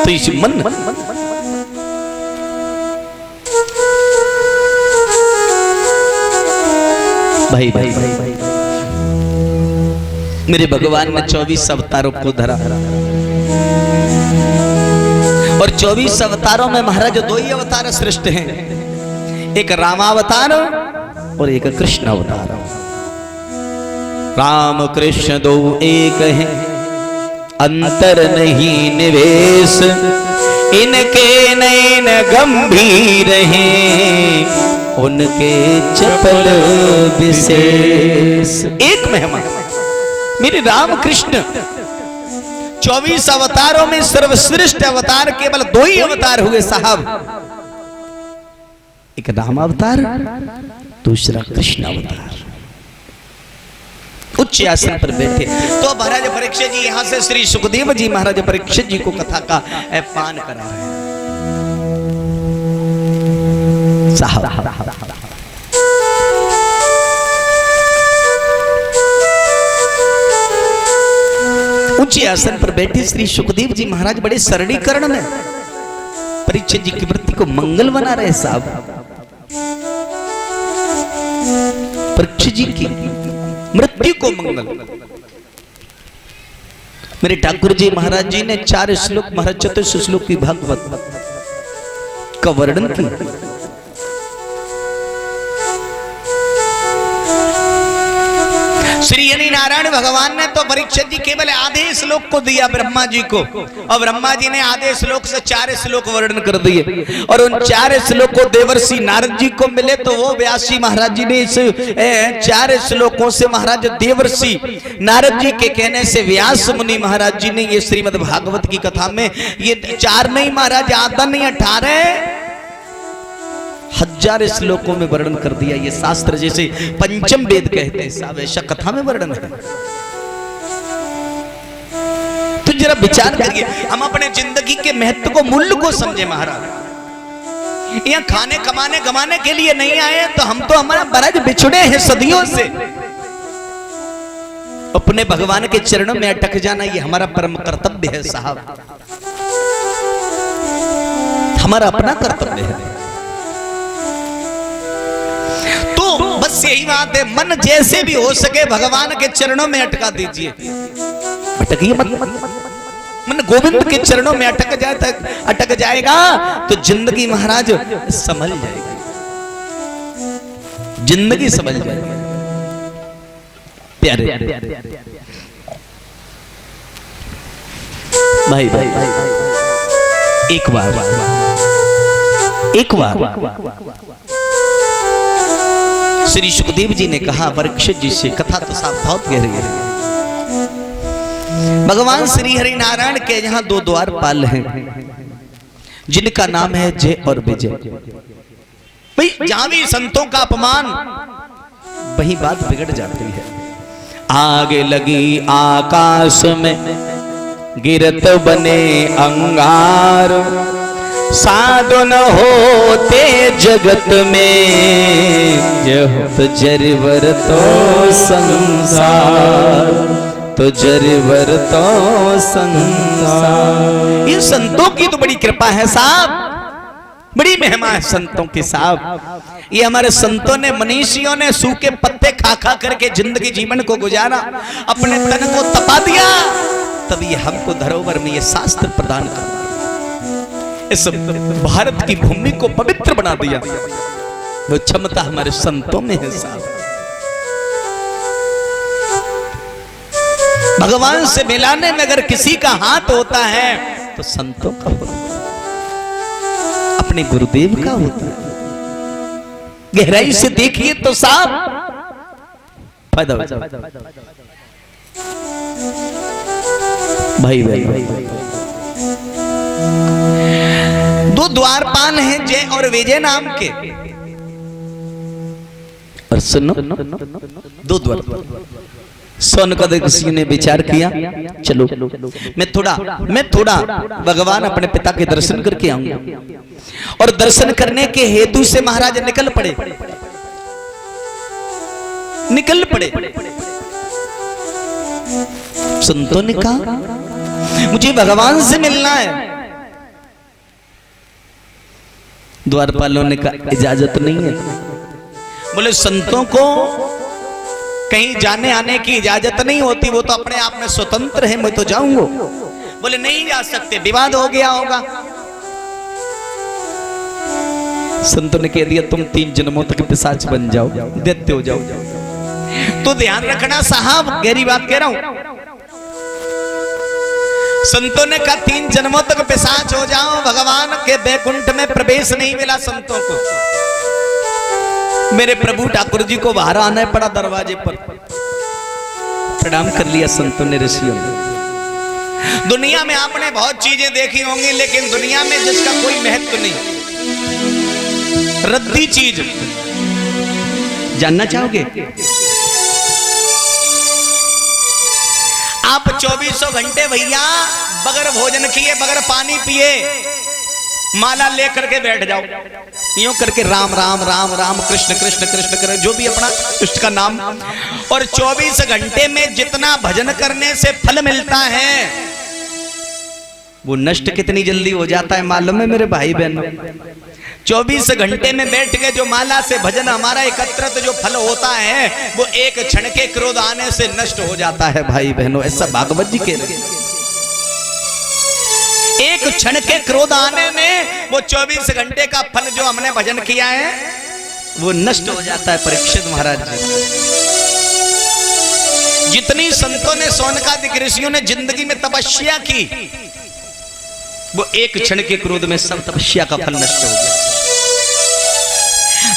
Speaker 1: तो इस मन भाई भाई मेरे भगवान ने 24 अवतारों को धरा, और 24 अवतारों में महाराज 2 ही अवतार श्रेष्ठ हैं, एक रामावतार और एक कृष्ण अवतार। राम कृष्ण 2 एक हैं, अंतर नहीं निवेश, इनके नयन गंभीर हैं, उनके चपल विशेष। एक महिमा मेरे राम कृष्ण 24 अवतारों में सर्वश्रेष्ठ अवतार केवल 2 ही अवतार हुए साहब, एक राम अवतार, दूसरा कृष्ण अवतार। उच्च आसन पर बैठे। तो महाराज परीक्षित जी यहां से श्री सुखदेव जी महाराज परीक्षित जी को कथा का पान करा रहे हैं साहब। ऊंचे आसन पर बैठे श्री सुखदेव जी महाराज बड़े सरलीकरण में परीक्षित जी की वृत्ति को मंगल बना रहे साहब। परीक्षित जी की मृत्यु को मंगल। मेरे ठाकुर जी महाराज जी ने 4 श्लोक महाराज 24 श्लोक की भागवत का वर्णन किया। श्री नारायण भगवान ने तो परीक्षित जी केवल आधे श्लोक को दिया ब्रह्मा जी को, और ब्रह्मा जी ने आधे श्लोक से 4 श्लोक वर्णन कर दिए, और उन 4 श्लोक को देवर्षि नारद जी को मिले तो वो व्यास जी महाराज जी ने इस 4 श्लोकों से महाराज देवर्षि नारद जी के कहने से व्यास मुनि महाराज जी ने ये श्रीमद् भागवत की कथा में ये 4 नहीं महाराज, आधा नहीं 18,000 श्लोकों में वर्णन कर दिया। ये शास्त्र जैसे पंचम वेद कहते हैं साहब, ऐसा कथा में वर्णन है। तो जरा विचार करिए, हम अपने जिंदगी के महत्व को, मूल्य को समझे महाराज। यहाँ खाने कमाने गमाने के लिए नहीं आए, तो हम तो हमारा बरज बिछुड़े हैं सदियों से। अपने भगवान के चरणों में अटक जाना ये हमारा परम कर्तव्य है साहब, हमारा अपना कर्तव्य है। तो बस यही बात है, मन जैसे भी हो सके भगवान के चरणों में अटका दीजिए। अटकिए मत, मन गोविंद के चरणों में अटक जाएगा तो जिंदगी महाराज संभल जाएगी, जिंदगी संभल जाएगी। प्यारे भाई भाई एक बार श्री सुखदेव जी ने कहा परीक्षित जी से, कथा तो साहब बहुत गहरी है। भगवान श्री हरि नारायण के यहाँ 2 द्वारपाल हैं जिनका नाम है जय और विजय। भाई जहां भी संतों का अपमान, वही बात बिगड़ जाती है। आगे लगी आकाश में गिरत बने अंगार, साधु न होते जगत में, तो जरवर तो संसार, तो जरवर तो संसार। ये संतों की तो बड़ी कृपा है साहब, बड़ी महिमा है संतों की साहब। ये हमारे संतों ने, मनीषियों ने सूखे पत्ते खा खा करके जिंदगी जीवन को गुजारा, अपने तन को तपा दिया, तब ये हमको धरोहर में ये शास्त्र प्रदान कर, इस भारत की भूमि को पवित्र बना दिया। वो क्षमता हमारे संतों में है साहब। भगवान से मिलाने में अगर किसी का हाथ होता है तो संतों का होता है, अपने गुरुदेव का होता है। गहराई से देखिए तो साहब फायदा हो जाए। भाई भाई 2 द्वारपाल हैं जय और विजय नाम के, और सुनो 2 द्वारपाल। सोनकद किसी ने विचार किया, चलो मैं थोड़ा भगवान अपने पिता के दर्शन करके आऊंगा, और दर्शन करने के हेतु से महाराज निकल पड़े। संतों ने कहा मुझे भगवान से मिलना है। द्वारपालों ने कहा इजाजत नहीं है। बोले संतों को कहीं जाने आने की इजाजत नहीं होती, वो तो अपने आप में स्वतंत्र है, मैं तो जाऊंगा। बोले नहीं जा सकते, विवाद हो गया होगा। संतों ने कह दिया तुम 3 जन्मों तक पिशाच बन जाओ, दैत्य हो जाओ। तो ध्यान रखना साहब, गहरी बात कह रहा हूं। संतों ने कहा 3 जन्मों तक पिशाच हो जाओ, भगवान के बैकुंठ में प्रवेश नहीं मिला संतों को। मेरे प्रभु ठाकुर जी को बाहर आना पड़ा, दरवाजे पर प्रणाम कर लिया संतों ने, ऋषियों ने। दुनिया में आपने बहुत चीजें देखी होंगी, लेकिन दुनिया में जिसका कोई महत्व नहीं, रद्दी चीज जानना चाहोगे? आप 24 घंटे भैया बगैर भोजन किए, बगैर पानी पिए माला लेकर के बैठ जाओ, यूं करके राम राम राम राम कृष्ण कृष्ण कृष्ण कर, जो भी अपना इष्ट का नाम, और 24 घंटे में जितना भजन करने से फल मिलता है वो नष्ट कितनी जल्दी हो जाता है मालूम है मेरे भाई बहनों? 24 घंटे में बैठ के जो माला से भजन हमारा एकत्रित जो फल होता है वो एक क्षण के क्रोध आने से नष्ट हो जाता है भाई बहनों। ऐसा भागवत जी कह रहे हैं, एक क्षण के क्रोध आने में वो 24 घंटे का फल जो हमने भजन किया है वो नष्ट हो जाता है। परीक्षित महाराज जी जितनी संतों ने सोनकादिक ऋषियों ने जिंदगी में तपस्या की, वो एक क्षण के क्रोध में सब तपस्या का फल नष्ट हो गया।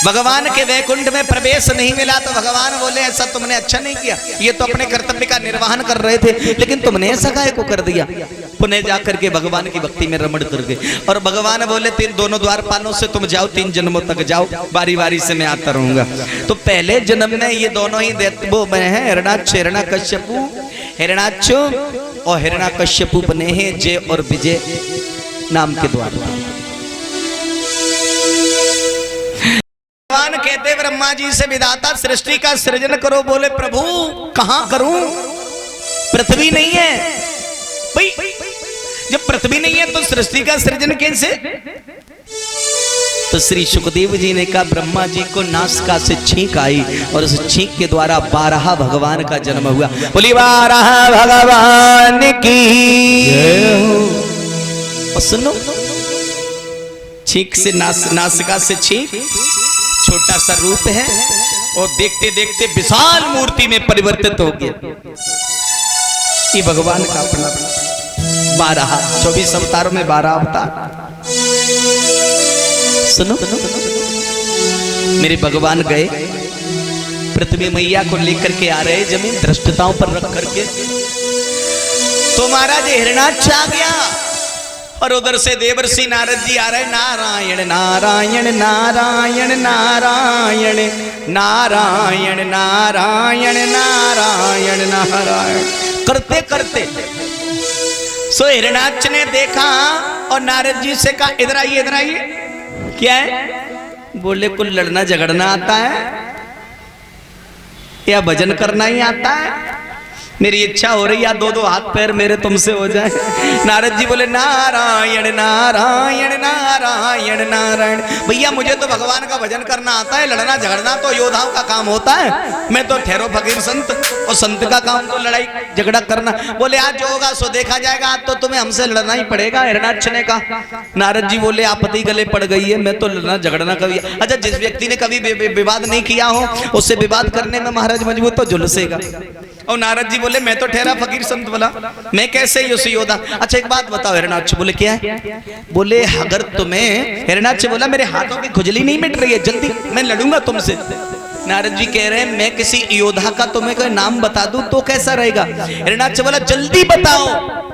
Speaker 1: भगवान के वैकुंठ में प्रवेश नहीं मिला तो भगवान बोले ऐसा तुमने अच्छा नहीं किया, ये तो अपने कर्तव्य का निर्वहन कर रहे थे, लेकिन तुमने ऐसा काहे को कर दिया। पुनः जाकर के भगवान की भक्ति में रमण कर गए और भगवान बोले तीन दोनों द्वारपालों से तुम जाओ, 3 जन्मों तक जाओ, बारी बारी से मैं आता रहूंगा। तो पहले जन्म में ये दोनों ही वो बने हैं, हिरणाक्ष हिरण्यकश्यपु, हिरणाक्ष और हिरण्यकश्यपु बने हैं जय और विजय नाम के द्वारा। भगवान कहते ब्रह्मा जी से विधाता सृष्टि का सृजन करो। बोले प्रभु कहां करूं, पृथ्वी नहीं है भाई, जब पृथ्वी नहीं है तो सृष्टि का सृजन कैसे। तो श्री सुखदेव जी ने कहा ब्रह्मा जी को नासिका से छींक आई और उस छींक के द्वारा 12 भगवान का जन्म हुआ। बोली 12 भगवान की। और सुनो, छींक से नासिका से छींक छोटा सा रूप है और देखते देखते विशाल मूर्ति में परिवर्तित हो गया। ये भगवान का अपना 12 24 अवतारों में 12 अवतार। सुनो, मेरे भगवान गए पृथ्वी मैया को लेकर के आ रहे, जमीन दृष्टताओं पर रख करके, तो महाराज हिरणाक्ष आ गया और उधर से देवर्षि नारद जी आ रहे। नारायण नारायण नारायण नारायण नारायण नारायण नारायण नारायण करते करते सो हिरणाक्ष ने देखा और नारद जी से कहा इधर आइए, इधर आइए। क्या है? बोले कुल लड़ना झगड़ना आता है या भजन करना ही आता है? मेरी इच्छा हो रही है 2-2 हाथ पैर मेरे तुमसे हो जाए। नारद जी बोले नारायण नारायण नारायण नारायण। भैया मुझे तो भगवान का भजन करना आता है, लड़ना झगड़ना तो योद्धाओं का काम होता है, मैं तो ठहरो फकीर संत, और संत का काम तो लड़ाई झगड़ा करना। बोले आज जो होगा सो देखा जाएगा, आज तो तुम्हें हमसे लड़ना ही पड़ेगा। हिरणाक्ष ने कहा। नारद जी बोले आपत्ति गले पड़ गई है, मैं तो लड़ना झगड़ना कभी, अच्छा जिस व्यक्ति ने कभी विवाद नहीं किया हो उससे विवाद करने में महाराज मजबूत तो झुलसेगा। और नारद जी बोले मैं तो ठहरा फकीर संत बोला, मैं कैसे उस योद्धा। अच्छा एक बात बताओ हिरणाक्ष। बोले क्या है? बोले अगर तुम्हें, हिरणाक्ष बोला मेरे हाथों की खुजली नहीं मिट रही है, जल्दी मैं लड़ूंगा तुमसे। नारद जी कह रहे हैं मैं किसी योद्धा का तुम्हें कोई नाम बता दूं तो कैसा रहेगा। हिरणाक्ष बोला जल्दी बताओ।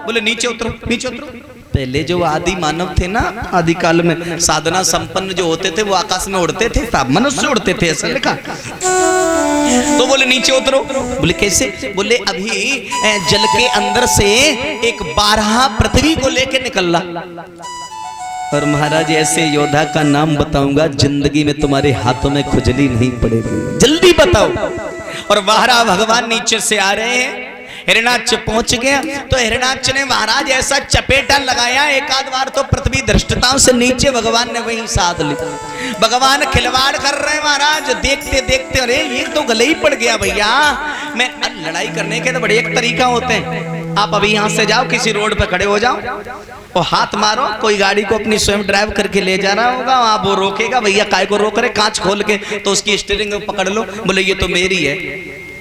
Speaker 1: बोले नीचे उतरो, नीचे उतरो। पहले जो आदि मानव थे ना, आदि काल में साधना संपन्न जो होते थे वो आकाश में उड़ते थे, मनुष्य उड़ते थे ऐसा लिखा। तो बोले नीचे उतरो। बोले कैसे? बोले अभी जल के अंदर से एक 12 पृथ्वी को लेके निकल रहा, और महाराज ऐसे योद्धा का नाम बताऊंगा जिंदगी में तुम्हारे हाथों में खुजली नहीं पड़ेगी, जल्दी बताओ। और 12 भगवान नीचे से आ रहे हैं। हिरणाक्ष पहुंच गया तो हिरणाक्ष ने महाराज ऐसा चपेटा लगाया, एक आध बार तो पृथ्वी दृष्टताओं से नीचे भगवान ने वहीं साध ली। भगवान खिलवाड़ कर रहे हैं महाराज, देखते देखते अरे ये तो गले ही पड़ गया भैया। मैं लड़ाई करने के तो बड़े एक तरीका होते हैं, आप अभी यहाँ से जाओ किसी रोड पे खड़े हो जाओ और हाथ मारो, कोई गाड़ी को अपनी स्वयं ड्राइव करके ले जा रहा होगा, आप वो रोकेगा, भैया काय को रोक रहे, कांच खोल के तो उसकी स्टीयरिंग पकड़ लो, बोले ये तो मेरी है।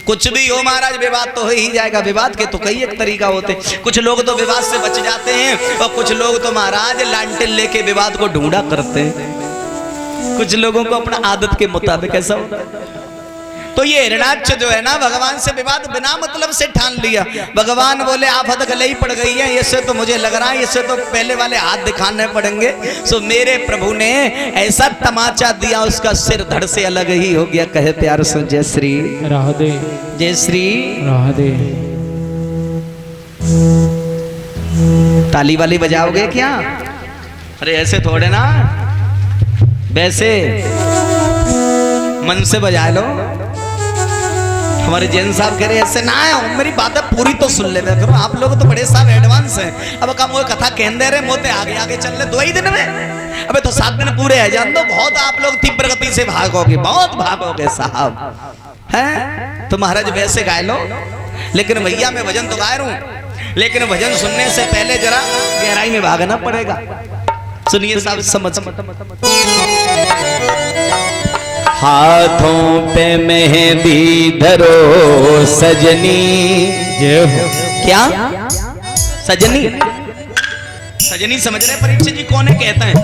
Speaker 1: कुछ भी हो महाराज विवाद तो हो ही जाएगा। विवाद के तो कई एक तरीका होते, कुछ लोग तो विवाद से बच जाते हैं और कुछ लोग तो महाराज लांटेन लेके विवाद को ढूंढा करते हैं। कुछ लोगों को अपना आदत के मुताबिक ऐसा होता है। तो ये हिरणाक्ष जो है ना भगवान से विवाद बिना मतलब से ठान लिया। भगवान बोले आफत गले ही पड़ गई है, इससे तो मुझे लग रहा है इससे तो पहले वाले हाथ दिखाने पड़ेंगे। सो मेरे प्रभु ने ऐसा तमाचा दिया उसका सिर धड़ से अलग ही हो गया। कहे प्यार से जय श्री
Speaker 2: राधे,
Speaker 1: जय श्री
Speaker 2: राधे।
Speaker 1: ताली वाली बजाओगे क्या? अरे ऐसे थोड़े ना, वैसे मन से बजा लो। हमारे जैन साहब कह रहे ऐसे ना है, मेरी बातें पूरी तो सुन ले करो। आप लोग तो बड़े साहब एडवांस हैं। अब कम वो कथा कह दे रहे मोते आगे आगे चल ले 2 ही दिन में। अबे तो 7 दिन पूरे है, जान दो बहुत आप लोग तीव्र गति से भागोगे, बहुत भागोगे साहब हैं। तो महाराज वैसे गाय लो, लेकिन भैया मैं भजन तो गा रहा हूं, लेकिन भजन सुनने से पहले जरा गहराई में भागना पड़ेगा। सुनिए साहब समझ। हाथों पे मेहंदी धरो सजनी।
Speaker 2: जय हो।
Speaker 1: क्या सजनी? सजनी समझ रहे परीक्षित जी कौन है? कहते हैं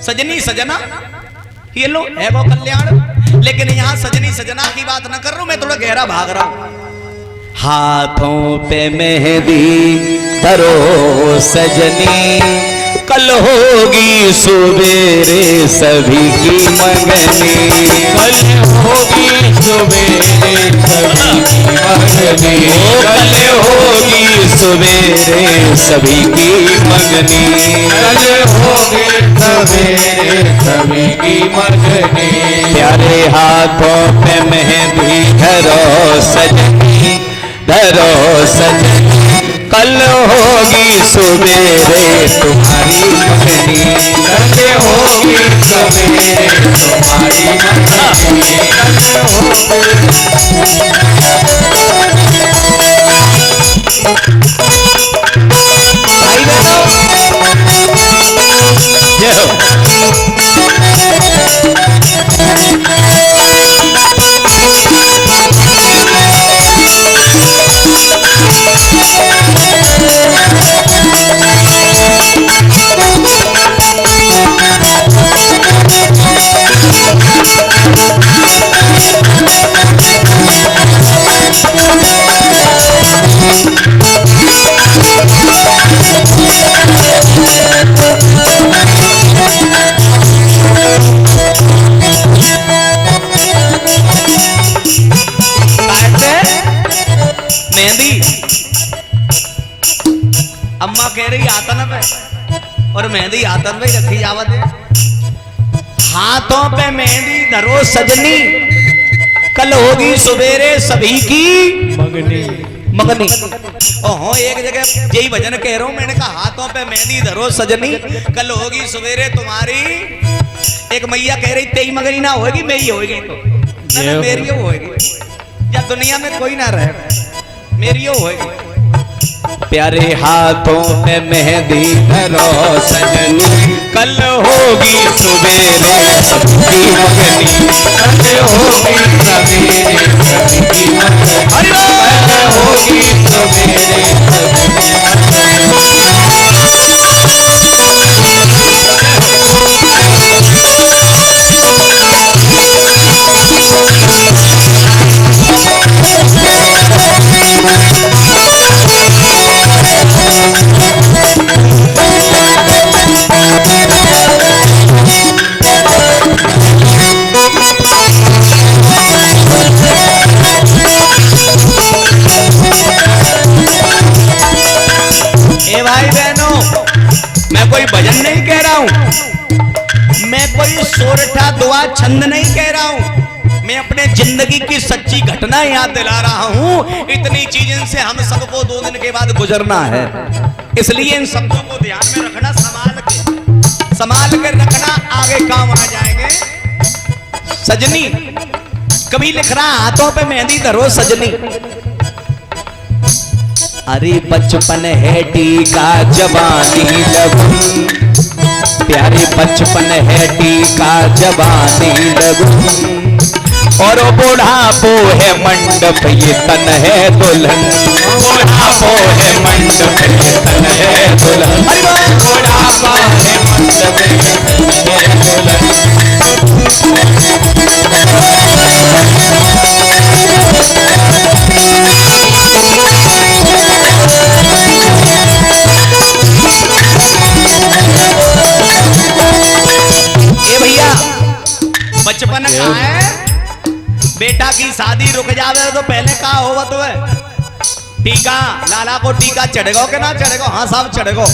Speaker 1: सजनी सजना, ये लो है वो कल्याण। लेकिन यहाँ सजनी सजना की बात ना कर रहा हूं मैं, थोड़ा गहरा भाग रहा हूं। हाथों पे मेहंदी धरो सजनी, कल होगी सुबेरे सभी की मंगनी।
Speaker 2: कल होगी सुबेरे सभी की मंगनी।
Speaker 1: कल होगी सुबेरे सभी की मंगनी।
Speaker 2: कल होगी सवेरे सभी की मंगनी।
Speaker 1: प्यारे हाथों पे मेहंदी धरो सजनी, धरो सजनी, कल होगी सुबेरे तुम्हारी मंगनी।
Speaker 2: कल होगी सवेरे तुम्हारी मंगनी।
Speaker 1: भाई बहनों, जय हो। मेहंदी अम्मा कह रही आतन पे, और मेहंदी आतन पे रखी जावत है। हाथों पे मेहंदी धरो सजनी, कल होगी सवेरे सभी की
Speaker 2: मंगनी।
Speaker 1: मंगनी। ओहो, एक जगह यही भजन कह रहा हूं मैंने कहा, हाथों पे मेहंदी धरो सजनी, कल होगी सवेरे तुम्हारी। एक मैया कह रही तेरी मंगनी ना होगी, मेरी होगी। तो ना मेरी होगी, या दुनिया में कोई ना रहे, मेरी होगी। प्यारे हाथों पे मेहंदी धरो सजनी, कल होगी सवेरे सबकी मंगनी।
Speaker 2: कल होगी सवेरे सभी की मंगनी। कल होगी सवेरे सभी की
Speaker 1: भाई बहनों, मैं कोई भजन नहीं कह रहा हूं, मैं कोई सोरठा दुआ छंद नहीं कह रहा हूं, मैं अपने जिंदगी की सच्ची घटना याद दिला रहा हूं। इतनी चीजें से हम सबको 2 दिन के बाद गुजरना है, इसलिए इन शब्दों को ध्यान में रखना, संभाल के रखना, आगे काम आ जाएंगे। सजनी कभी लिख रहा हाथों पे मेहंदी धरो सजनी। अरे बचपन है टीका जवानी लगू, प्यारे बचपन है टीका जवानी लगू, और बुढ़ापो है मंडप ये तन है दुल्हन। बुढ़ापो है मंडप ये तन है दुल्हन। बुढ़ापा है मंडप ये तन है दुल्हन। बचपन कहाँ है? बेटा की शादी रुक जावे तो पहले कहा होगा तो है टीका, लाला को टीका चढ़ेगा के ना चढ़ेगा? हाँ साहब चढ़ेगा।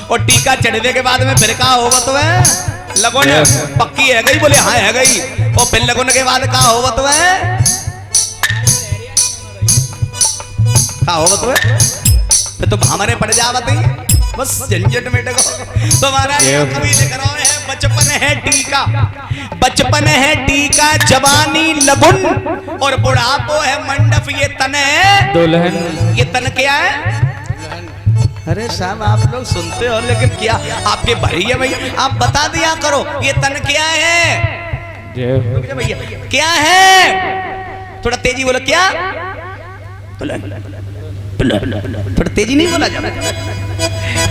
Speaker 1: और टीका चढ़ने के बाद में फिर कहा होगा तो है लगन पक्की है गई? बोले हाँ है गई। और फिर लगन के बाद कहा होगा तो है कहा होगा तो है फिर तो हमारे पड़ जावत ही बस झंझट मेटे को। तुम्हारा कभी लिख रहा है बचपन है टीका, बचपन है टीका जवानी लगुन, और बुढ़ापो है मंडप ये तन है
Speaker 2: दुल्हन।
Speaker 1: ये तन क्या है? अरे साहब आप लोग सुनते हो लेकिन क्या आपके भाई है भाई, आप बता दिया करो ये तन क्या है?
Speaker 2: जय हो।
Speaker 1: भैया क्या है? थोड़ा तेजी बोलो, क्या? थोड़ा तेजी नहीं बोला जाता।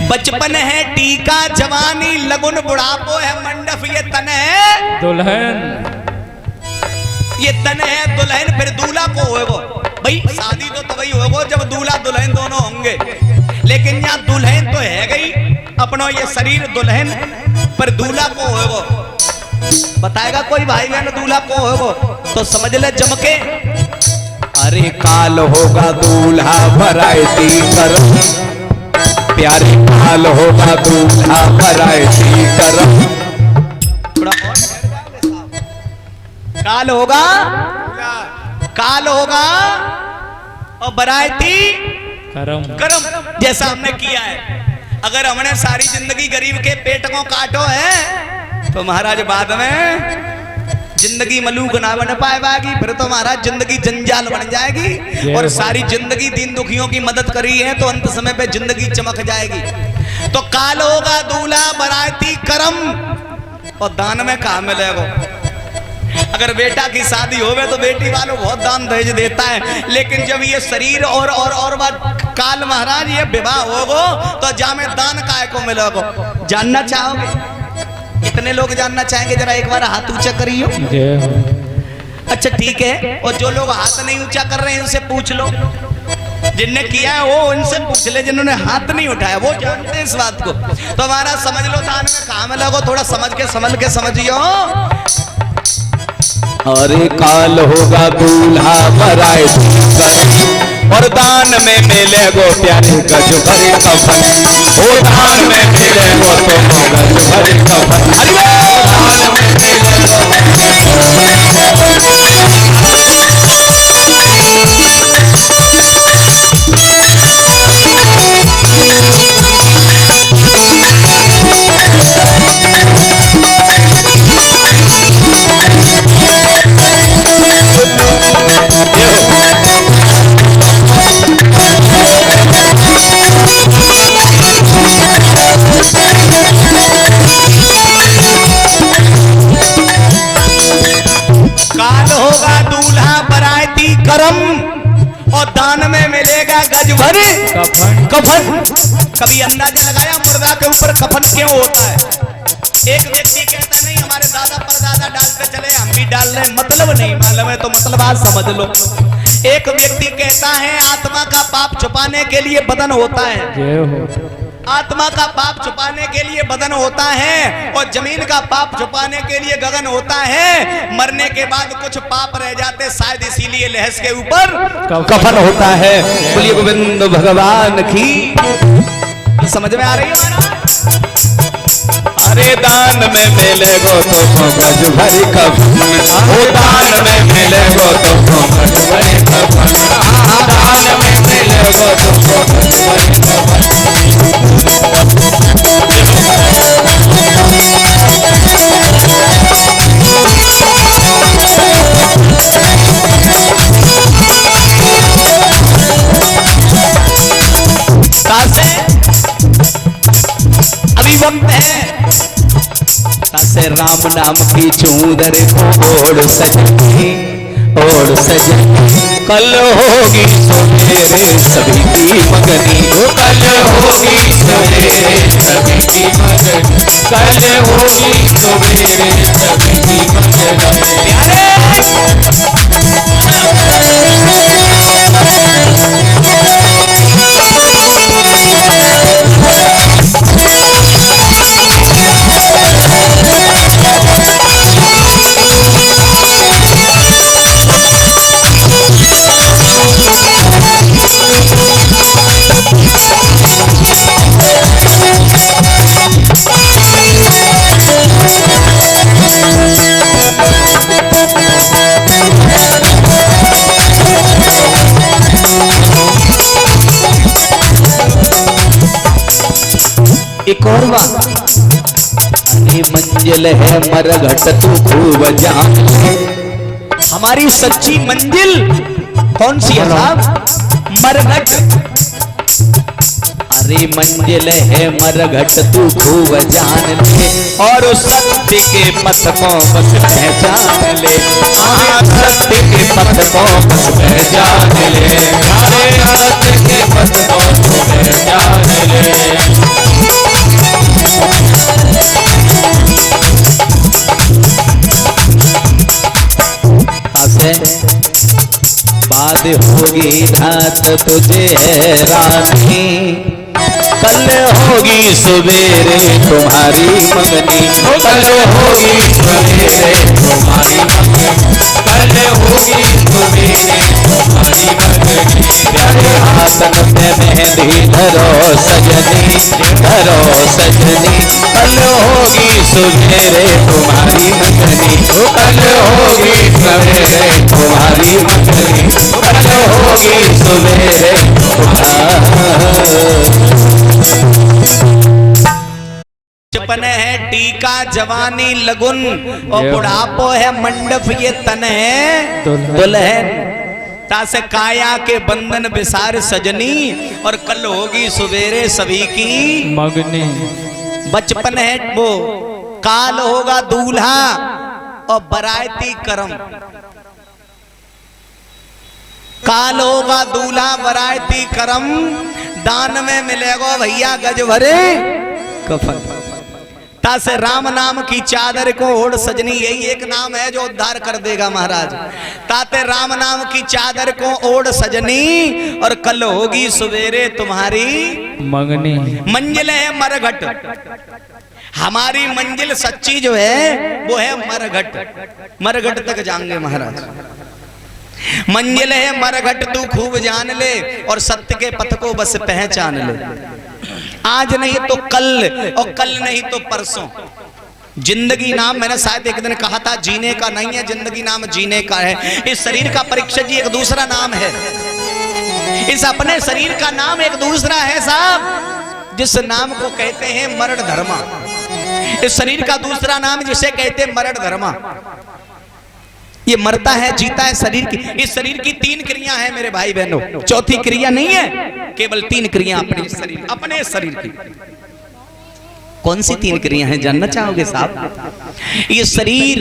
Speaker 1: बचपन है टीका जवानी लगुन बुढ़ापो है मंडप, ये तन है
Speaker 2: दुल्हन,
Speaker 1: ये तन है दुल्हन, फिर दूल्हा को होएगो। भाई शादी तो तभी होएगो जब दूल्हा दुल्हन दोनों होंगे, लेकिन यहाँ दुल्हन तो है गई अपनो ये शरीर दुल्हन, पर दूल्हा को होएगो। बताएगा कोई भाई बहन दूल्हा को होएगो तो समझ ले जमके।
Speaker 2: अरे काल होगा दूल्हा वैरायटी करम, प्यारे काल होगा दूल्हा वैरायटी करम।
Speaker 1: थोड़ा और काल होगा, काल होगा और वैरायटी
Speaker 2: करम
Speaker 1: करम, जैसा हमने किया है। अगर हमने सारी जिंदगी गरीब के पेट को काटो है तो महाराज बाद में जिंदगी मलूक ना बन पाएगी, फिर तो महाराज जिंदगी जंजाल बन जाएगी। और सारी जिंदगी दीन दुखियों की मदद करी है तो अंत समय पे जिंदगी चमक जाएगी। तो काल होगा दूल्हा वैरायटी करम, और दान में कहा मिलेगा? अगर बेटा की शादी होवे तो बेटी वालों बहुत दान दहेज देता है, लेकिन जब ये शरीर और बात काल महाराज ये विवाह होगो तो जामे दान काय को मिलेगो? जानना चाहोगे? कितने लोग जानना चाहेंगे? जरा एक बार हाथ ऊंचा करियो। अच्छा ठीक है, और जो लोग हाथ नहीं ऊंचा कर रहे हैं इनसे पूछ लो, जिनने किया है वो इनसे पूछ ले, जिन्होंने हाथ नहीं उठाया वो जानते हैं इस बात को। तो हमारा समझ लो दान में कहा मिलेगो, थोड़ा समझ के संभल के समझियो।
Speaker 2: अरे काल होगा दूल्हा वैरायटी करम, और दान में मिलेगो प्यारे गज भरे कफन, ओ दान में मिलेगो तो गज भरे कफन, दान में
Speaker 1: करम, और दान में मिलेगा गज भरे कफन। कभी अंदाजा लगाया मुर्दा के ऊपर कफन क्यों होता है? एक व्यक्ति कहता नहीं हमारे दादा परदादा डालते चले हम भी डाल रहे, मतलब नहीं मालूम है तो मतलब आज समझ लो। एक व्यक्ति कहता है आत्मा का पाप छुपाने के लिए बदन होता है, आत्मा का पाप छुपाने के लिए बदन होता है, और जमीन का पाप छुपाने के लिए गगन होता है। मरने के बाद कुछ पाप रह जाते, शायद इसीलिए लहस के ऊपर
Speaker 2: कफन होता है।
Speaker 1: बोलिए गोविंद भगवान की। समझ में आ रही है हमारा?
Speaker 2: अरे दान में मिलेगो तो गज भरी कफन, ओ दान में मिलेगो तो गज भरी कफन, दान में मिलेगो तो गज भरी कफन।
Speaker 1: अभी वक्त है
Speaker 2: से राम नाम की चूदर को ओढ़ सजनी, ओढ़ सजनी, कल होगी सवेरे सभी की मगनी, कल होगी सवेरे सभी की मगनी, कल होगी सवेरे सभी की मगनी।
Speaker 1: एक और बात,
Speaker 2: अरे मंजिल है मरघट तू खूब जान,
Speaker 1: हमारी सच्ची मंजिल कौन सी है साहब? मरघट।
Speaker 2: हमारी मंजिल है मरघट तू खूब जान ले, और उस सत्य के पथ को बस पहचान ले। सत्य के पथ को बस पहचान ले, सत्य के पथ को पहचान ले। बात होगी रात तुझे रानी, कल होगी सवेरे तुम्हारी मंगनी, कल होगी सवेरे तुम्हारी मंगनी, कल होगी सवेरे तुम्हारी मंगनी। प्यारे हाथन पे मेहंदी धरो सजनी, धरो सजनी, कल होगी सवेरे तुम्हारी मंगनी, कल होगी सवेरे तुम्हारी मंगनी, कल होगी सवेरे
Speaker 1: बचपन है टीका जवानी लगुन, और बुढ़ापो है मंडप ये तन है दुल्हन। तासे काया के बंधन विसार सजनी, और कल होगी सवेरे सभी की
Speaker 2: मंगनी।
Speaker 1: बचपन है वो, काल होगा दूल्हा और बरायती करम। काल होगा दूल्हा बरायती करम, दान में मिलेगा भैया गज भरे कफन। तासे राम नाम की चादर को ओढ़ सजनी, यही एक नाम है जो उद्धार कर देगा महाराज। ताते राम नाम की चादर को ओढ़ सजनी, और कल होगी सवेरे तुम्हारी
Speaker 2: मंगनी।
Speaker 1: मंजिल है मरघट, हमारी मंजिल सच्ची जो है वो है मरघट। मरघट तक जाएंगे महाराज। मंजिल है मरघट तू खूब जान ले, और सत्य के पथ को बस पहचान ले। आज नहीं तो कल, और कल नहीं तो परसों। जिंदगी नाम मैंने शायद एक दिन कहा था जीने का नहीं है, जिंदगी नाम जीने का है। इस शरीर का परीक्षा जी एक दूसरा नाम है, इस अपने शरीर का नाम एक दूसरा है साहब, जिस नाम को कहते हैं मरण धर्मा। इस शरीर का दूसरा नाम जिसे कहते हैं मरण धर्मा। ये मरता है जीता है शरीर की। इस शरीर की 3 क्रिया है मेरे भाई बहनों, चौथी क्रिया नहीं है, केवल 3 क्रिया अपने शरीर की। कौन सी 3 क्रिया हैं जानना चाहोगे साहब? ये शरीर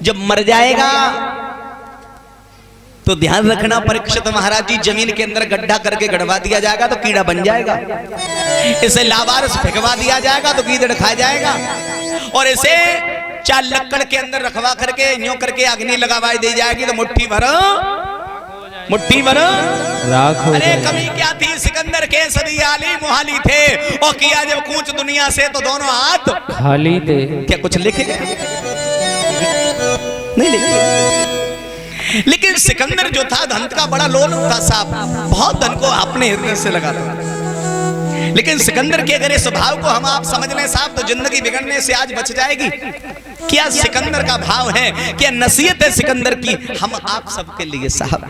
Speaker 1: जब मर जाएगा तो ध्यान रखना परीक्षित महाराज जी, जमीन के अंदर गड्ढा करके गड़वा दिया जाएगा तो कीड़ा बन जाएगा। इसे लावारिस फेंकवा दिया जाएगा तो गीदड़ खा जाएगा, और इसे 4 लक्कड़ के अंदर रखवा करके यूं करके अग्नि लगावाई दी जाएगी तो मुट्ठी भर
Speaker 2: राख हो।
Speaker 1: अरे कमी क्या थी, सिकंदर के सदी आली मुहाली थे, और किया जब कूच दुनिया से तो दोनों हाथ
Speaker 2: खाली थे।
Speaker 1: क्या कुछ लिखे नहीं लिखे? लेकिन सिकंदर जो था धन का बड़ा लोभ था साहब, बहुत धन को अपने हृदय से लगाता। लेकिन सिकंदर के अगर इस स्वभाव को हम आप समझ लें साहब तो जिंदगी बिगड़ने से आज बच जाएगी। क्या सिकंदर का भाव है, क्या नसीहत है सिकंदर की हम आप सबके लिए साहब?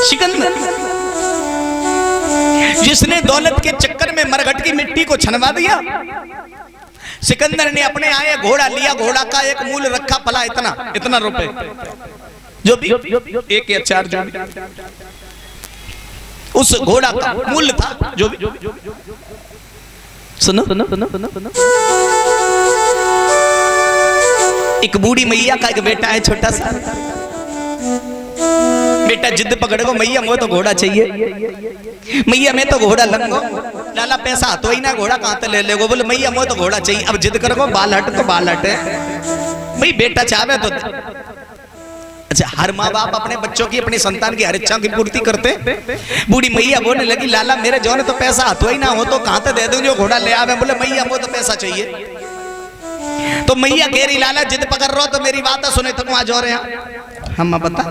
Speaker 1: सिकंदर जिसने दौलत के चक्कर में मरघट की मिट्टी को छनवा दिया। सिकंदर ने अपने आए घोड़ा लिया, घोड़ा का एक मूल रखा पला इतना रुपए, जो भी 1 या 4 जो उस घोड़ा का मूल्य था, जो भी सुनो एक बूढ़ी मैया का एक बेटा है छोटा सा। बेटा जिद पकड़ को, मैया मुझे तो घोड़ा चाहिए, मैया मैं तो घोड़ा लंगो। लाला पैसा तो ही ना, घोड़ा कहां से ले लेगो? बोले मैया मुझे तो घोड़ा चाहिए। अब जिद करो बाल हट तो बाल हटे भाई, बेटा चाहे तो। अच्छा, हर माँ बाप अपने बच्चों की अपनी संतान की हर इच्छा की पूर्ति करते। बूढ़ी मैया बोलने लगी लाला मेरे जो ने तो पैसा हाथों ही ना हो तो कहां से दे दूं जो घोड़ा ले आवे? बोले मैया मुझे तो पैसा चाहिए। तो मैया कह रही लाला जिद पकड़ रहो तो मेरी बात सुने तो वहां जो रहे हम बता,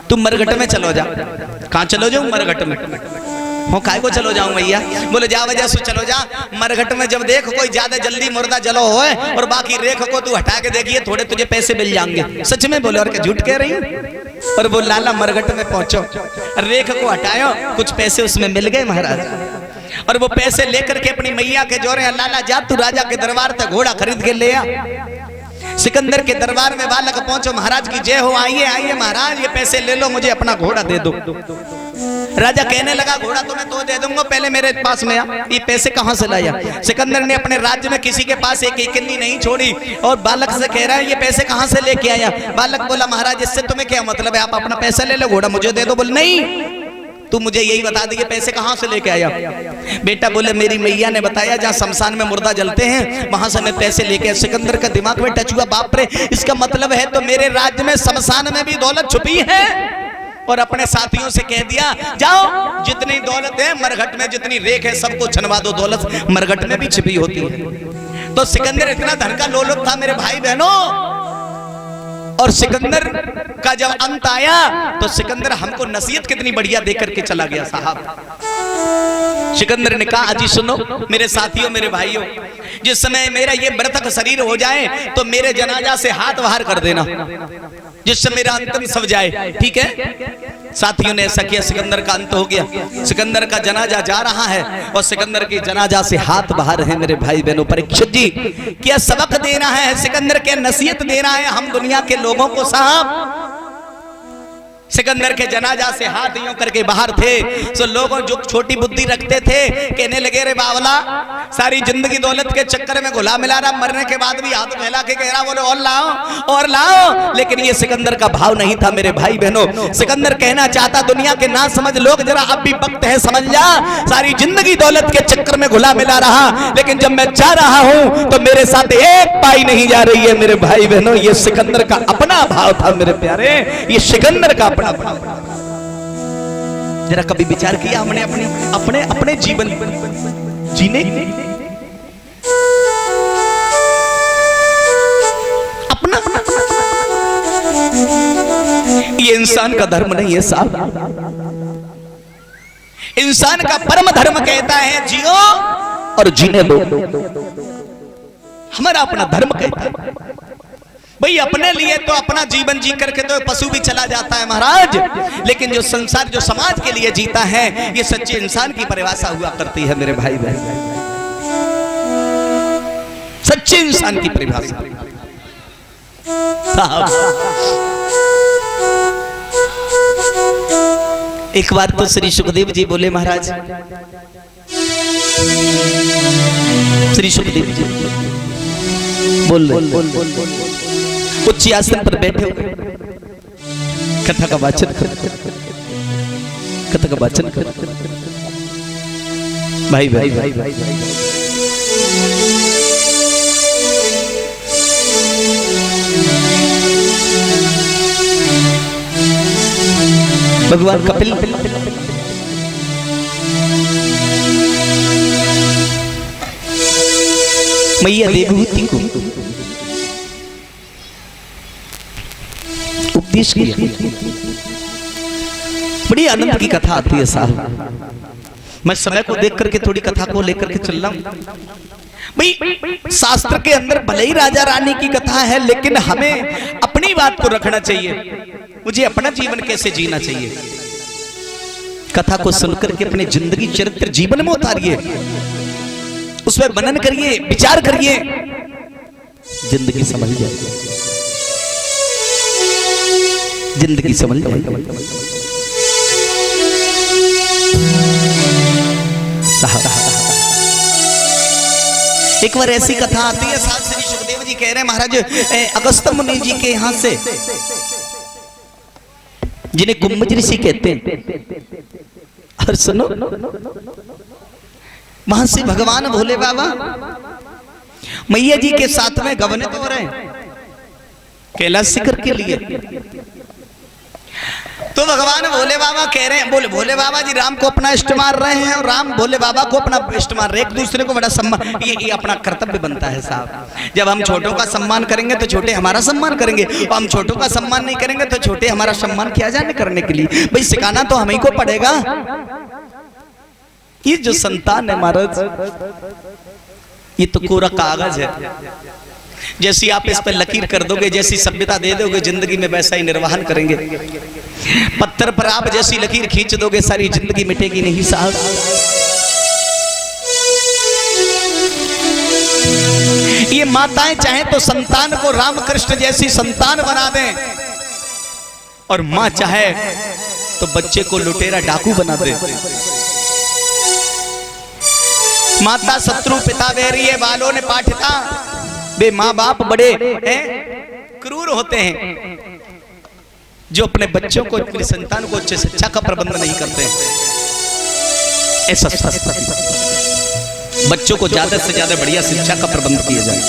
Speaker 1: तुम मरघट में चलो जा। कहां चलो जाऊं? मरघट में। हो काय को चलो जाऊं मैया? बोले जा वजह से चलो जा मरघट में, जब देख कोई ज्यादा जल्दी मुर्दा जलो होए और बाकी रेख को तू हटा के देखिए थोड़े तुझे पैसे मिल जाएंगे। सच में बोले और क्या झूठ कह रही है? और वो लाला मरघट में पहुंचो, रेख को हटायो, कुछ पैसे उसमें मिल गए महाराज। और वो पैसे लेकर के अपनी मैया के जोरे लाला जा तू राजा के दरबार तक घोड़ा खरीद के ले आ। सिकंदर के दरबार में बालक पहुंचो, महाराज की जय हो, आइए आइए महाराज ये पैसे ले लो, मुझे अपना घोड़ा दे दो। राजा कहने लगा घोड़ा तुम्हें तो दे दूंगा, पहले मेरे पास में आ। ये पैसे कहां से लाया? सिकंदर ने अपने राज्य में किसी के पास एक किन्नी नहीं छोड़ी और बालक से कह रहा है ये पैसे कहां से लेके आया? बालक बोला महाराज इससे तुम्हें क्या मतलब है, आप अपना पैसा ले लो, घोड़ा मुझे दे दो। बोले नहीं, तू मुझे यही बता दे पैसे कहां से लेके आया? बेटा बोले मेरी मैया ने बताया जहां शमशान में मुर्दा जलते हैं वहां से मैं पैसे लेके आया। सिकंदर का दिमाग में टच हुआ, बाप रे, इसका मतलब है तो मेरे राज्य में शमशान में भी दौलत छुपी है। और अपने साथियों से कह दिया जाओ जितनी दौलत है मरघट में, जितनी रेख है सबको छनवा दो, दौलत मरघट में भी छिपी होती है। तो सिकंदर इतना धन का लोलुप था मेरे भाई बहनों। और सिकंदर का जब अंत आया तो सिकंदर हमको नसीहत कितनी बढ़िया दे करके चला गया साहब। सिकंदर ने कहा अजी सुनो मेरे साथियों, मेरे भाइयों, जिस समय मेरा ये मृतक शरीर हो जाए तो मेरे जनाजा से हाथ बाहर कर देना, जिससे मेरा अंतिम सब जाए, ठीक है? साथियों ने ऐसा किया, सिकंदर का अंत हो गया। सिकंदर का जनाजा जा रहा है और सिकंदर की जनाजा से हाथ बाहर है। मेरे भाई बहनों, परीक्षित जी क्या सबक देना है सिकंदर, क्या नसीहत देना है हम दुनिया के लोगों को साहब। सिकंदर के जनाजा से हाथ यूं करके बाहर थे तो लोगों जो छोटी बुद्धि रखते थे कहने लगे रे बावला सारी जिंदगी दौलत के चक्कर में घुला मिला रहा, मरने के बाद भी हाथ फैला के कह रहा बोले और लाओ और लाओ। लेकिन ये सिकंदर का भाव नहीं था मेरे भाई बहनों। सिकंदर कहना चाहता दुनिया के ना समझ लोग जरा अब भी वक्त है समझ जा, सारी जिंदगी दौलत के चक्कर में घुला मिला रहा, लेकिन जब मैं जा रहा हूं तो मेरे साथ एक पाई नहीं जा रही है। मेरे भाई बहनों, ये सिकंदर का अपना भाव था मेरे प्यारे, ये सिकंदर का अपना। जरा कभी विचार किया हमने अपने अपने अपने जीवन जीने अपना? ये इंसान का धर्म नहीं है साहब। इंसान का परम धर्म कहता है जियो और जीने दो। हमारा अपना धर्म कहता है भाई अपने लिए तो अपना जीवन जी करके तो पशु भी चला जाता है महाराज, लेकिन जो संसार जो समाज के लिए जीता है ये सच्चे इंसान की परिभाषा हुआ करती है मेरे भाई बहन। सच्चे इंसान की परिभाषा साहब। एक बार तो श्री सुखदेव जी बोले महाराज, श्री सुखदेव जी बोल उच्च आसन पर बैठे हुए कथा का वाचन कर भाई भाई भाई भाई भगवान कपिल मैया देवहूति को उपदेश किया। बड़ी आनंद की कथा आती है साहब। मैं समय को देख करके थोड़ी कथा को लेकर के चल रहा हूं भाई। शास्त्र के अंदर भले ही राजा रानी की कथा है, लेकिन हमें अपनी बात को रखना चाहिए। मुझे अपना जीवन कैसे जीना चाहिए, कथा को सुनकर के अपने जिंदगी चरित्र जीवन में उतारिए, उसमें मनन करिए, विचार करिए, जिंदगी समझ जाएगी, जिंदगी समझ जाएगी साहब। एक बार ऐसी कथा आती है साहब, श्री सुखदेव जी कह रहे हैं महाराज अगस्त्य मुनि जी के यहां से, जिन्हें कुंभज ऋषि कहते हैं, और सुनो वहां से भगवान भोले बाबा मैया जी के साथ में गवने तो हो रहे हैं कैलाश शिखर के लिए। तो भगवान भोले बाबा कह रहे हैं, बोले भोले बाबा जी राम को अपना इष्ट मान रहे हैं और राम भोले बाबा को अपना इष्ट मान रहे हैं, एक दूसरे को बड़ा सम्मान, ये अपना कर्तव्य बनता है साहब। जब हम छोटों का सम्मान करेंगे तो छोटे हमारा सम्मान करेंगे, और हम छोटों का सम्मान नहीं करेंगे तो छोटे हमारा सम्मान क्या जाने करने के लिए। भाई सिखाना तो हमें को पड़ेगा। ये जो संतान है महाराज, ये तो कोरा कागज है, जैसी आप इस पर लकीर कर दोगे, जैसी सभ्यता दे दोगे जिंदगी में वैसा ही निर्वहन करेंगे। पत्थर पर आप जैसी लकीर खींच दोगे सारी जिंदगी मिटेगी नहीं साहब। ये माताएं चाहे तो संतान को रामकृष्ण जैसी संतान बना दें, और मां चाहे तो बच्चे को लुटेरा डाकू बना दे। माता शत्रु पिता बैरी है, बालों ने पाठता। वे माँ बाप बड़े क्रूर होते हैं जो अपने बच्चों को, अपनी संतान को अच्छे शिक्षा का प्रबंध नहीं करते हैं। ऐसा बच्चों को ज्यादा से ज्यादा बढ़िया शिक्षा का प्रबंध किया जाए।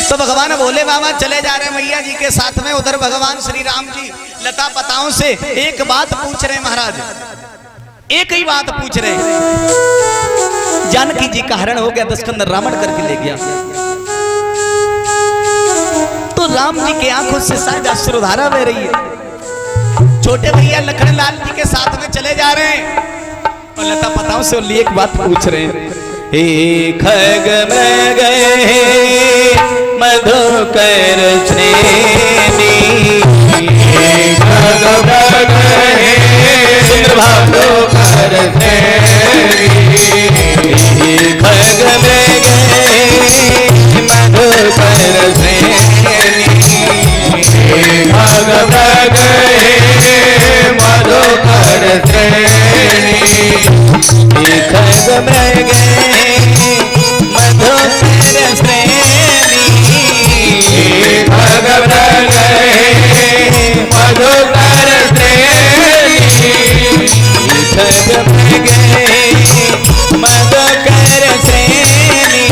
Speaker 1: तो भगवान भोले बाबा चले जा रहे हैं मैया जी के साथ में। उधर भगवान श्री राम जी लता पताओं से एक बात पूछ रहे हैं महाराज, एक ही बात पूछ रहे हैं। जानकी जी का हरण हो गया, दशकंदर रावण करके ले गया। तो राम जी के आंखों से शायद अश्रुधारा बह रही है। छोटे भैया लखन लाल जी के साथ में चले जा रहे हैं और लता पताओं से एक बात पूछ रहे हैं।
Speaker 2: खग में गए मधुकर श्रेणी, खग में गए मधुकर श्रेणी, खग में गए मधुकर श्रेणी, खग में गए मधुकर श्रेणी, खग में गए मधुकर श्रेणी, खग में गए मधुकर श्रेणी, खग में गए मधुकर श्रेणी,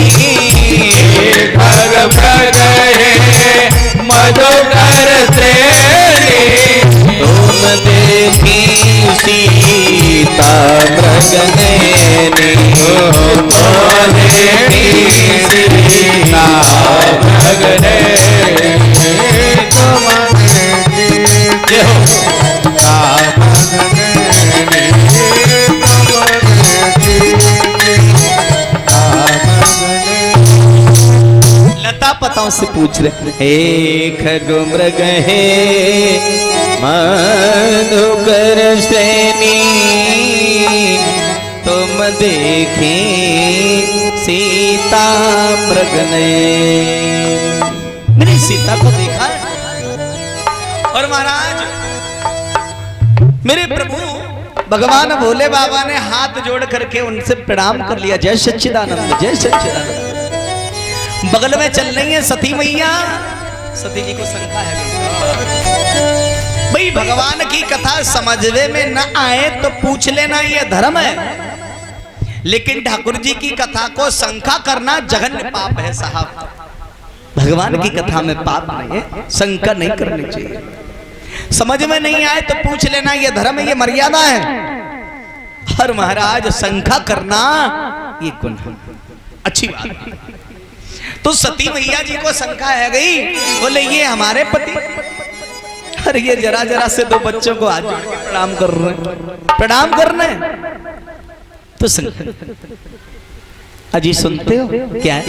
Speaker 2: खग में गए मधुकर श्रेणी। तुम देखी सीता मृगनयनी, तुम देखी सीता मृगनयनी, तुम देखी सीता मृगनयनी,
Speaker 1: लता पताओं से पूछ रहे।
Speaker 2: खग मृग है मधुकर श्रेणी, तुम देखी सीता मृगनयनी।
Speaker 1: मैंने सीता को देखा और महाराज मेरे प्रभु भगवान भोले बाबा ने हाथ जोड़ करके उनसे प्रणाम कर लिया। जय सच्चिदानंद, जय सच्चिदानंद। बगल में चल रही है सती मैया। सती जी को शंका है भाई, भगवान की कथा समझने में न आए तो पूछ लेना, ये धर्म है। लेकिन ठाकुर जी की कथा को शंका करना जघन्य पाप है साहब। भगवान की कथा में पाप नहीं है, शंका नहीं करनी चाहिए। समझ में नहीं आए तो पूछ लेना, ये धर्म है, ये मर्यादा है। और महाराज शंका करना ये गुण है, अच्छी बात। तो सती मैया जी को शंका है गई, बोले ये हमारे पति, अरे ये जरा जरा से दो बच्चों को हाथ जोड़ के प्रणाम कर रहे हैं, प्रणाम करने। तो अजी सुनते हो क्या है?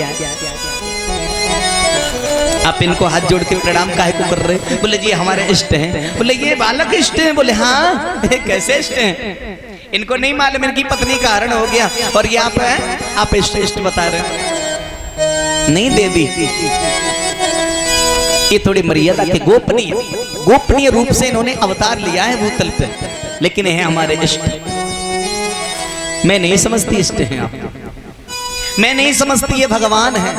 Speaker 1: आप इनको हाथ जोड़ के प्रणाम काहे को कर रहे? बोले जी हमारे इष्ट हैं। बोले ये बालक इष्ट हैं? बोले हाँ। कैसे इष्ट हैं? इनको नहीं मालूम इनकी पत्नी का हरण हो गया और ये आप इष्ट बता रहे हैं। नहीं देवी, ये थोड़ी मर्यादा के गोपनीय रूप से इन्होंने अवतार लिया है भूतल पे, लेकिन ये हमारे इष्ट। मैं नहीं समझती इष्ट हैं आप, मैं नहीं समझती ये भगवान है,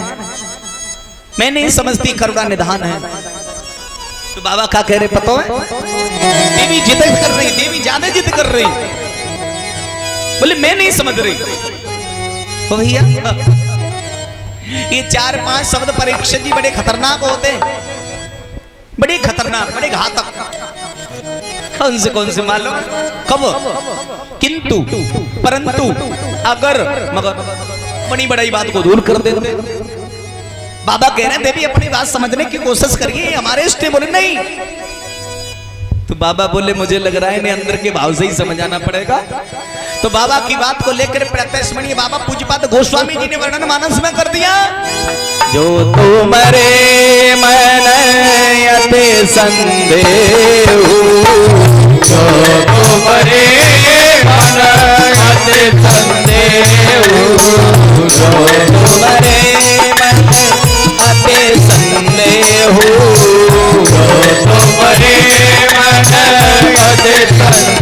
Speaker 1: मैं नहीं समझती करुणा निधान है। तो बाबा क्या कह रहे पता है? देवी जिद कर रही, देवी ज्यादा जिद कर रही। बोले मैं नहीं समझ रही। तो भैया ये 4-5 शब्द परीक्षित जी बड़े खतरनाक होते हैं, बड़े खतरनाक, बड़े घातक। कौन से मालूम? कब, किंतु, परंतु, अगर, मगर, बड़ी बड़ी बात को दूर कर देते। बाबा कह रहे हैं देवी अपनी बात समझने की कोशिश करिए, हमारे इष्ट। बोले नहीं। तो बाबा बोले मुझे लग रहा है इन्हें अंदर के भाव से ही समझाना पड़ेगा। तो बाबा की बात को लेकर प्रत्यक्ष मणि बाबा पूज्यपाद गोस्वामी जी ने वर्णन मानस में कर दिया।
Speaker 2: जो तुम्हारे मन अति संदेह, जो तुम्हारे मन अति संदेह, जो तुम्हारे मन अति संदेह, जो तुम्हारे मन अति संदेह,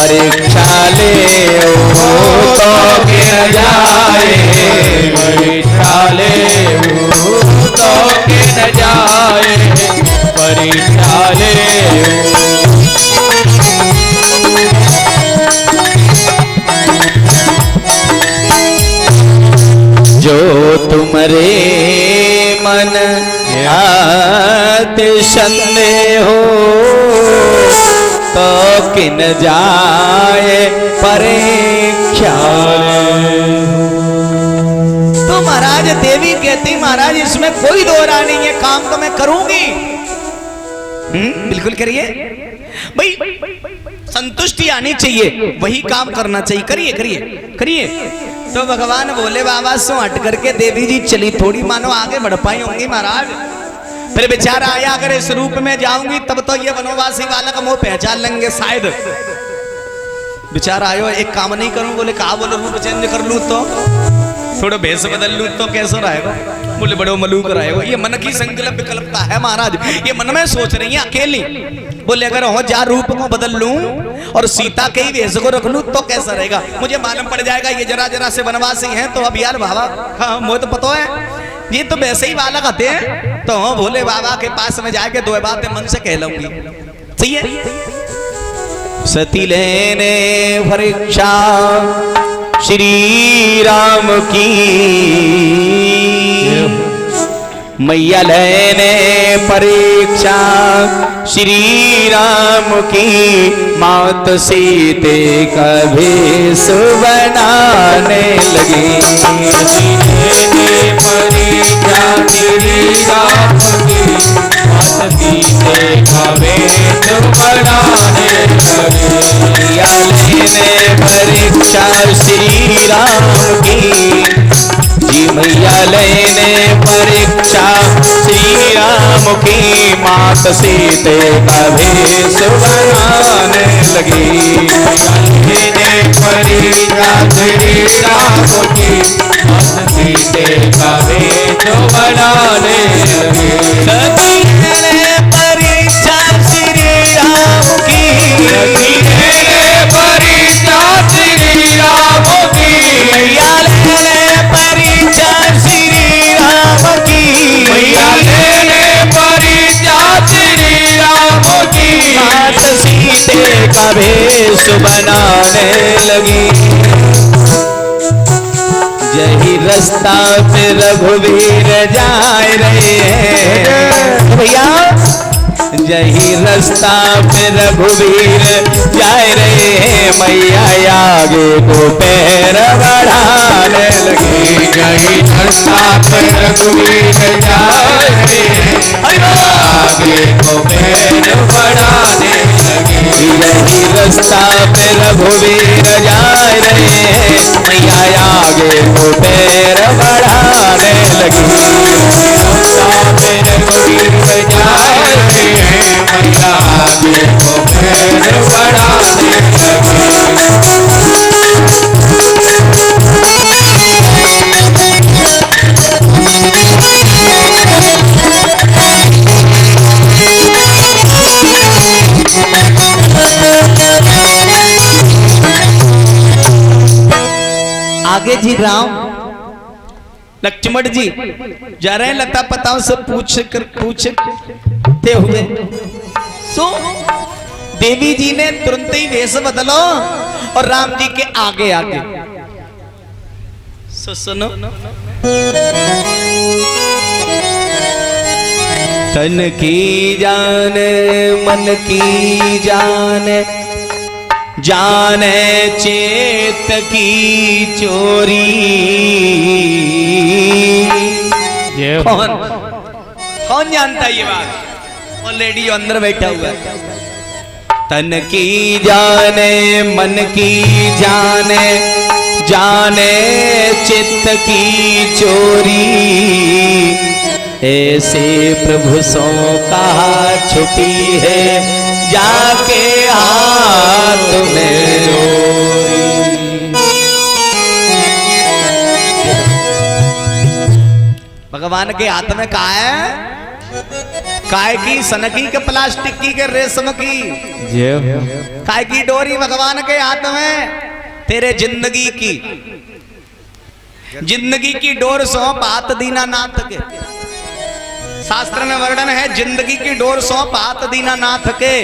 Speaker 2: परीक्षा ले तो गिर जाए, परीक्षा ले तो गिर जाए, परीक्षा ले। जो तुम्हारे मन आते संदेह हो तो किन जाए परीक्षा।
Speaker 1: तो महाराज देवी कहती महाराज इसमें कोई दो राय नहीं है, काम तो मैं करूंगी। बिल्कुल करिए भाई, संतुष्टि आनी चाहिए, वही काम करना चाहिए, करिए करिए करिए। तो भगवान बोले बाबा सो हट करके देवी जी चली, थोड़ी मानो आगे बढ़ पाई होंगी महाराज। फिर बेचारा आया अगर इस रूप में जाऊंगी तब तो ये वनवासी वाला का मुंह पहचान लेंगे शायद। बेचारा आयो एक काम नहीं करूं, बोले कहा बोले रूप चेंज कर लूं तो थोड़ा भेष बदल लूं तो कैसा रहेगा, बोले बड़े मलूक रहेगा। ये मन की संकल्प विकल्पता है महाराज, ये मन में सोच रही है अकेली। बोले अगर हो जा रूप को बदल लूं और सीता के ही वेश को रख लूं तो कैसा रहेगा, मुझे मालूम पड़ जाएगा ये जरा जरा से वनवासी हैं। तो अब यार बाबा हाँ मुझे तो पता है ये तो वैसे ही वाला कहते हैं, तो भोले बाबा के पास में जाके दो बातें मन से कह लूंगी। सही है। सती लेने परीक्षा श्री राम की, मैया लेने परीक्षा श्री राम की, मात सीते का भेष बनाने लगी।
Speaker 2: परीक्षा श्री राम की, मात सीते का भेष बनाने लगी।
Speaker 1: लेने परीक्षा श्री राम की, जी मैया लेने परीक्षा श्री राम की, मात सीते का भेष बनाने लगी।
Speaker 2: लेने परीक्षा श्री राम की, मात सीते का भेष बनाने लगी।
Speaker 1: सती लेने परीक्षा श्री राम की,
Speaker 2: लेने परीक्षा श्री राम की,
Speaker 1: मैया लेने परीक्षा श्री राम की,
Speaker 2: मैया लेने परीक्षा श्री राम की,
Speaker 1: मात सीते का भेष बनाने लगी। यही रास्ता पे रघुवीर जाए रहे हैं भैया, यही रास्ता पे रघुवीर जाए रहे हैं, मैया आगे को पैर बढ़ाने लगी।
Speaker 2: यही रास्ता पे रघुवीर जाए रहे हैं, आगे को पैर बढ़ाने लगे।
Speaker 1: यही रास्ता पे रघुवीर जाए रहे हैं, मैया आगे को पैर बढ़ाने लगी।
Speaker 2: रास्ता पे रघुवीर जाए रहे हैं, मैया आगे को पैर बढ़ाने लगे।
Speaker 1: आगे जी राम लक्ष्मण जी जा रहे हैं लता पताओं से पूछते हुए। सो देवी जी ने तुरंत ही वेश बदलो और राम जी के आगे आगे। सुनो तन की जान मन की जान, जाने चेत की चोरी।
Speaker 2: ये
Speaker 1: कौन जानता है ये बात? और लेडी अंदर बैठा हुआ है। तन की जाने मन की जाने, जाने चित्त की चोरी। ऐसे प्रभु सो कहा छुपी है, जाके हाथ में चोरी। भगवान के हाथ में कहा है काय की सनकी के प्लास्टिक की के रेशम की, काय की डोरी भगवान के हाथ में, तेरे जिंदगी की डोर सौंप हाथ दीनानाथ के। शास्त्र में वर्णन है जिंदगी की डोर सौंप हाथ दीनानाथ के,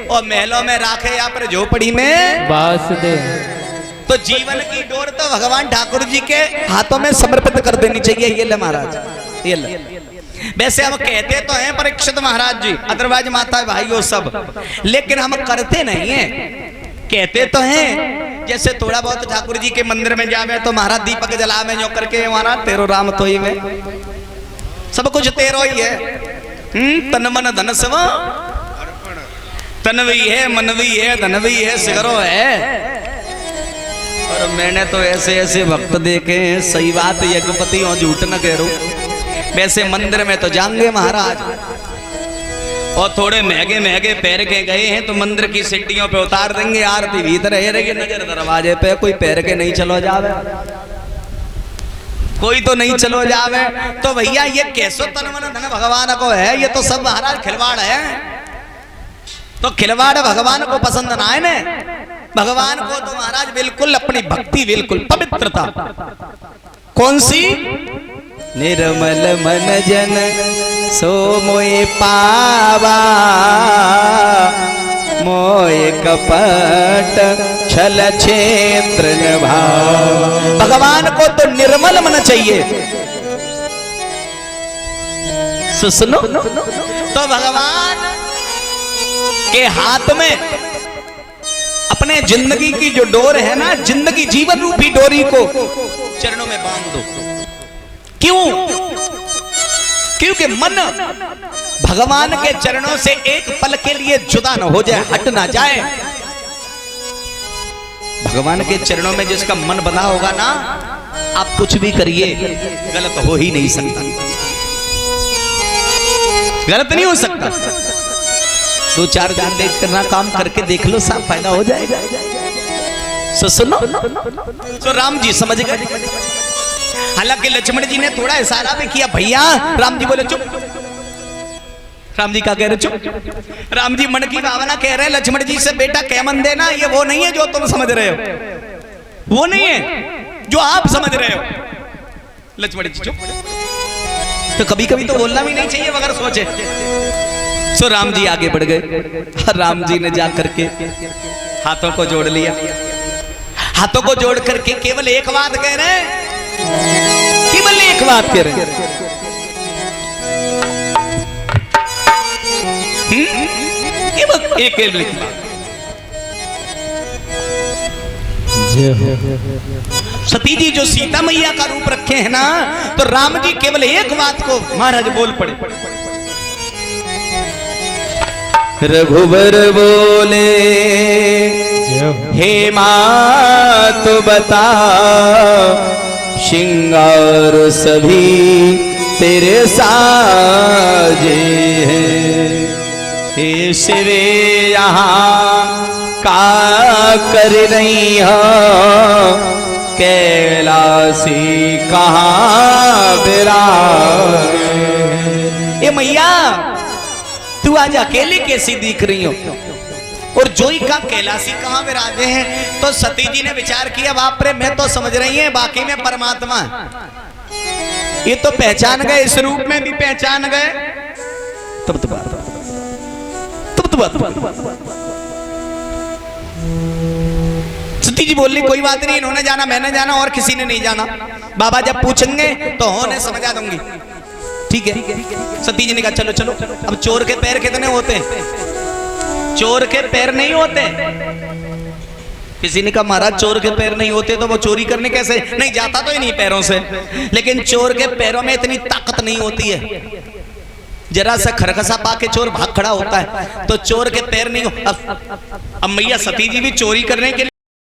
Speaker 1: और महलों में राखे या फिर झोपड़ी में
Speaker 2: बास दे।
Speaker 1: तो जीवन की डोर तो भगवान ठाकुर जी के हाथों में समर्पित कर देनी चाहिए। ये ले महाराज, ये ले। वैसे हम कहते तो हैं परीक्षित महाराज जी, अदरवाइज माता भाइयों सब, लेकिन हम करते नहीं हैं। कहते तो हैं, जैसे थोड़ा बहुत ठाकुर जी के मंदिर में जावे तो महाराज दीपक जलावे जो करके, महाराज तेरो राम तो ही में सब कुछ तेरो ही है। तन मन धन सब तन भी है, मन भी है, धन भी है, सिगरो है। और मैंने तो ऐसे ऐसे भक्त देखे हैं, सही बात यज्ञपति और झूठ न कह रो। वैसे मंदिर में तो जाएंगे महाराज, और थोड़े महंगे महंगे पैर के गए हैं तो मंदिर की सीढ़ियों पे उतार देंगे, आरती भीतर रहेगी, नजर दरवाजे पे, कोई पैर के नहीं चलो जावे, कोई तो नहीं चलो जावे। तो भैया ये कैसो तन मन धन भगवान को है, ये तो सब महाराज खिलवाड़ है। तो खिलवाड़ भगवान को पसंद ना है ने, भगवान को तो महाराज बिल्कुल अपनी भक्ति, बिल्कुल पवित्रता। कौन सी? निर्मल मन जन सो मोए पावा, मोए कपट छल क्षेत्र भाव। भगवान को तो निर्मल मन चाहिए। सुनो, तो भगवान के हाथ में अपने जिंदगी की जो डोर है ना, जिंदगी जीवन रूपी डोरी को चरणों में बांध दो। क्यों? क्योंकि मन भगवान के चरणों से एक पल के लिए जुदा न हो जाए, हट ना जाए। भगवान के चरणों में जिसका मन बना होगा ना, आप कुछ भी करिए गलत हो ही नहीं सकता, गलत नहीं हो सकता। दो चार दिन देख करना काम करके देख लो, सब फायदा हो जाएगा। सुनो, तो राम जी समझ गए। हालांकि लक्ष्मण जी ने थोड़ा इशारा भी किया, भैया। राम जी बोले चुप। राम जी क्या कह रहे? चुप। राम जी मन की भावना कह रहे हैं लक्ष्मण जी से, बेटा कह मन देना, ये वो नहीं है जो तुम समझ रहे हो, वो नहीं है जो आप समझ रहे हो। लक्ष्मण जी चुप। तो कभी कभी तो बोलना भी नहीं चाहिए बगैर सोचे। सो राम जी आगे बढ़ गए। राम जी ने जा करके हाथों को जोड़ लिया। हाथों को जोड़ करके केवल एक बात कह रहे हैं, केवल एक बात कह रहे हैं। केवल एक बात। सती जी जो सीता मैया का रूप रखे हैं ना, तो राम जी केवल एक बात को महाराज बोल पड़े। रघुवर बोले हे माँ तो बता, श्रृंगार सभी तेरे साजे हैं। हे शिवे यहाँ का कर रही हो, कैलासी कहाँ विराजे। ये मैया तू आज अकेले कैसी दिख रही हो, और जोई का कैलाशी कहाँ विराजे हैं। तो सती जी ने विचार किया, बाप रे मैं तो समझ रही है बाकी में परमात्मा, ये तो पहचान गए, इस रूप में भी पहचान गए। तब तो बात सती जी बोली कोई बात नहीं, इन्होंने जाना, मैंने जाना, और किसी ने नहीं जाना। बाबा जब पूछेंगे तो होने समझा दूंगी। ठीक है। सती जी ने कहा चलो चलो। अब चोर के पैर कितने होते हैं? चोर के पैर नहीं होते। किसी ने कहा महाराज चोर के पैर नहीं होते तो वो चोरी करने कैसे? नहीं, जाता तो ही नहीं पैरों से, लेकिन चोर के पैरों में इतनी ताकत नहीं होती है, जरा सा खरखसा पा के चोर भाग खड़ा होता है। तो चोर के पैर नहीं हो। अब मैया सती जी भी चोरी करने के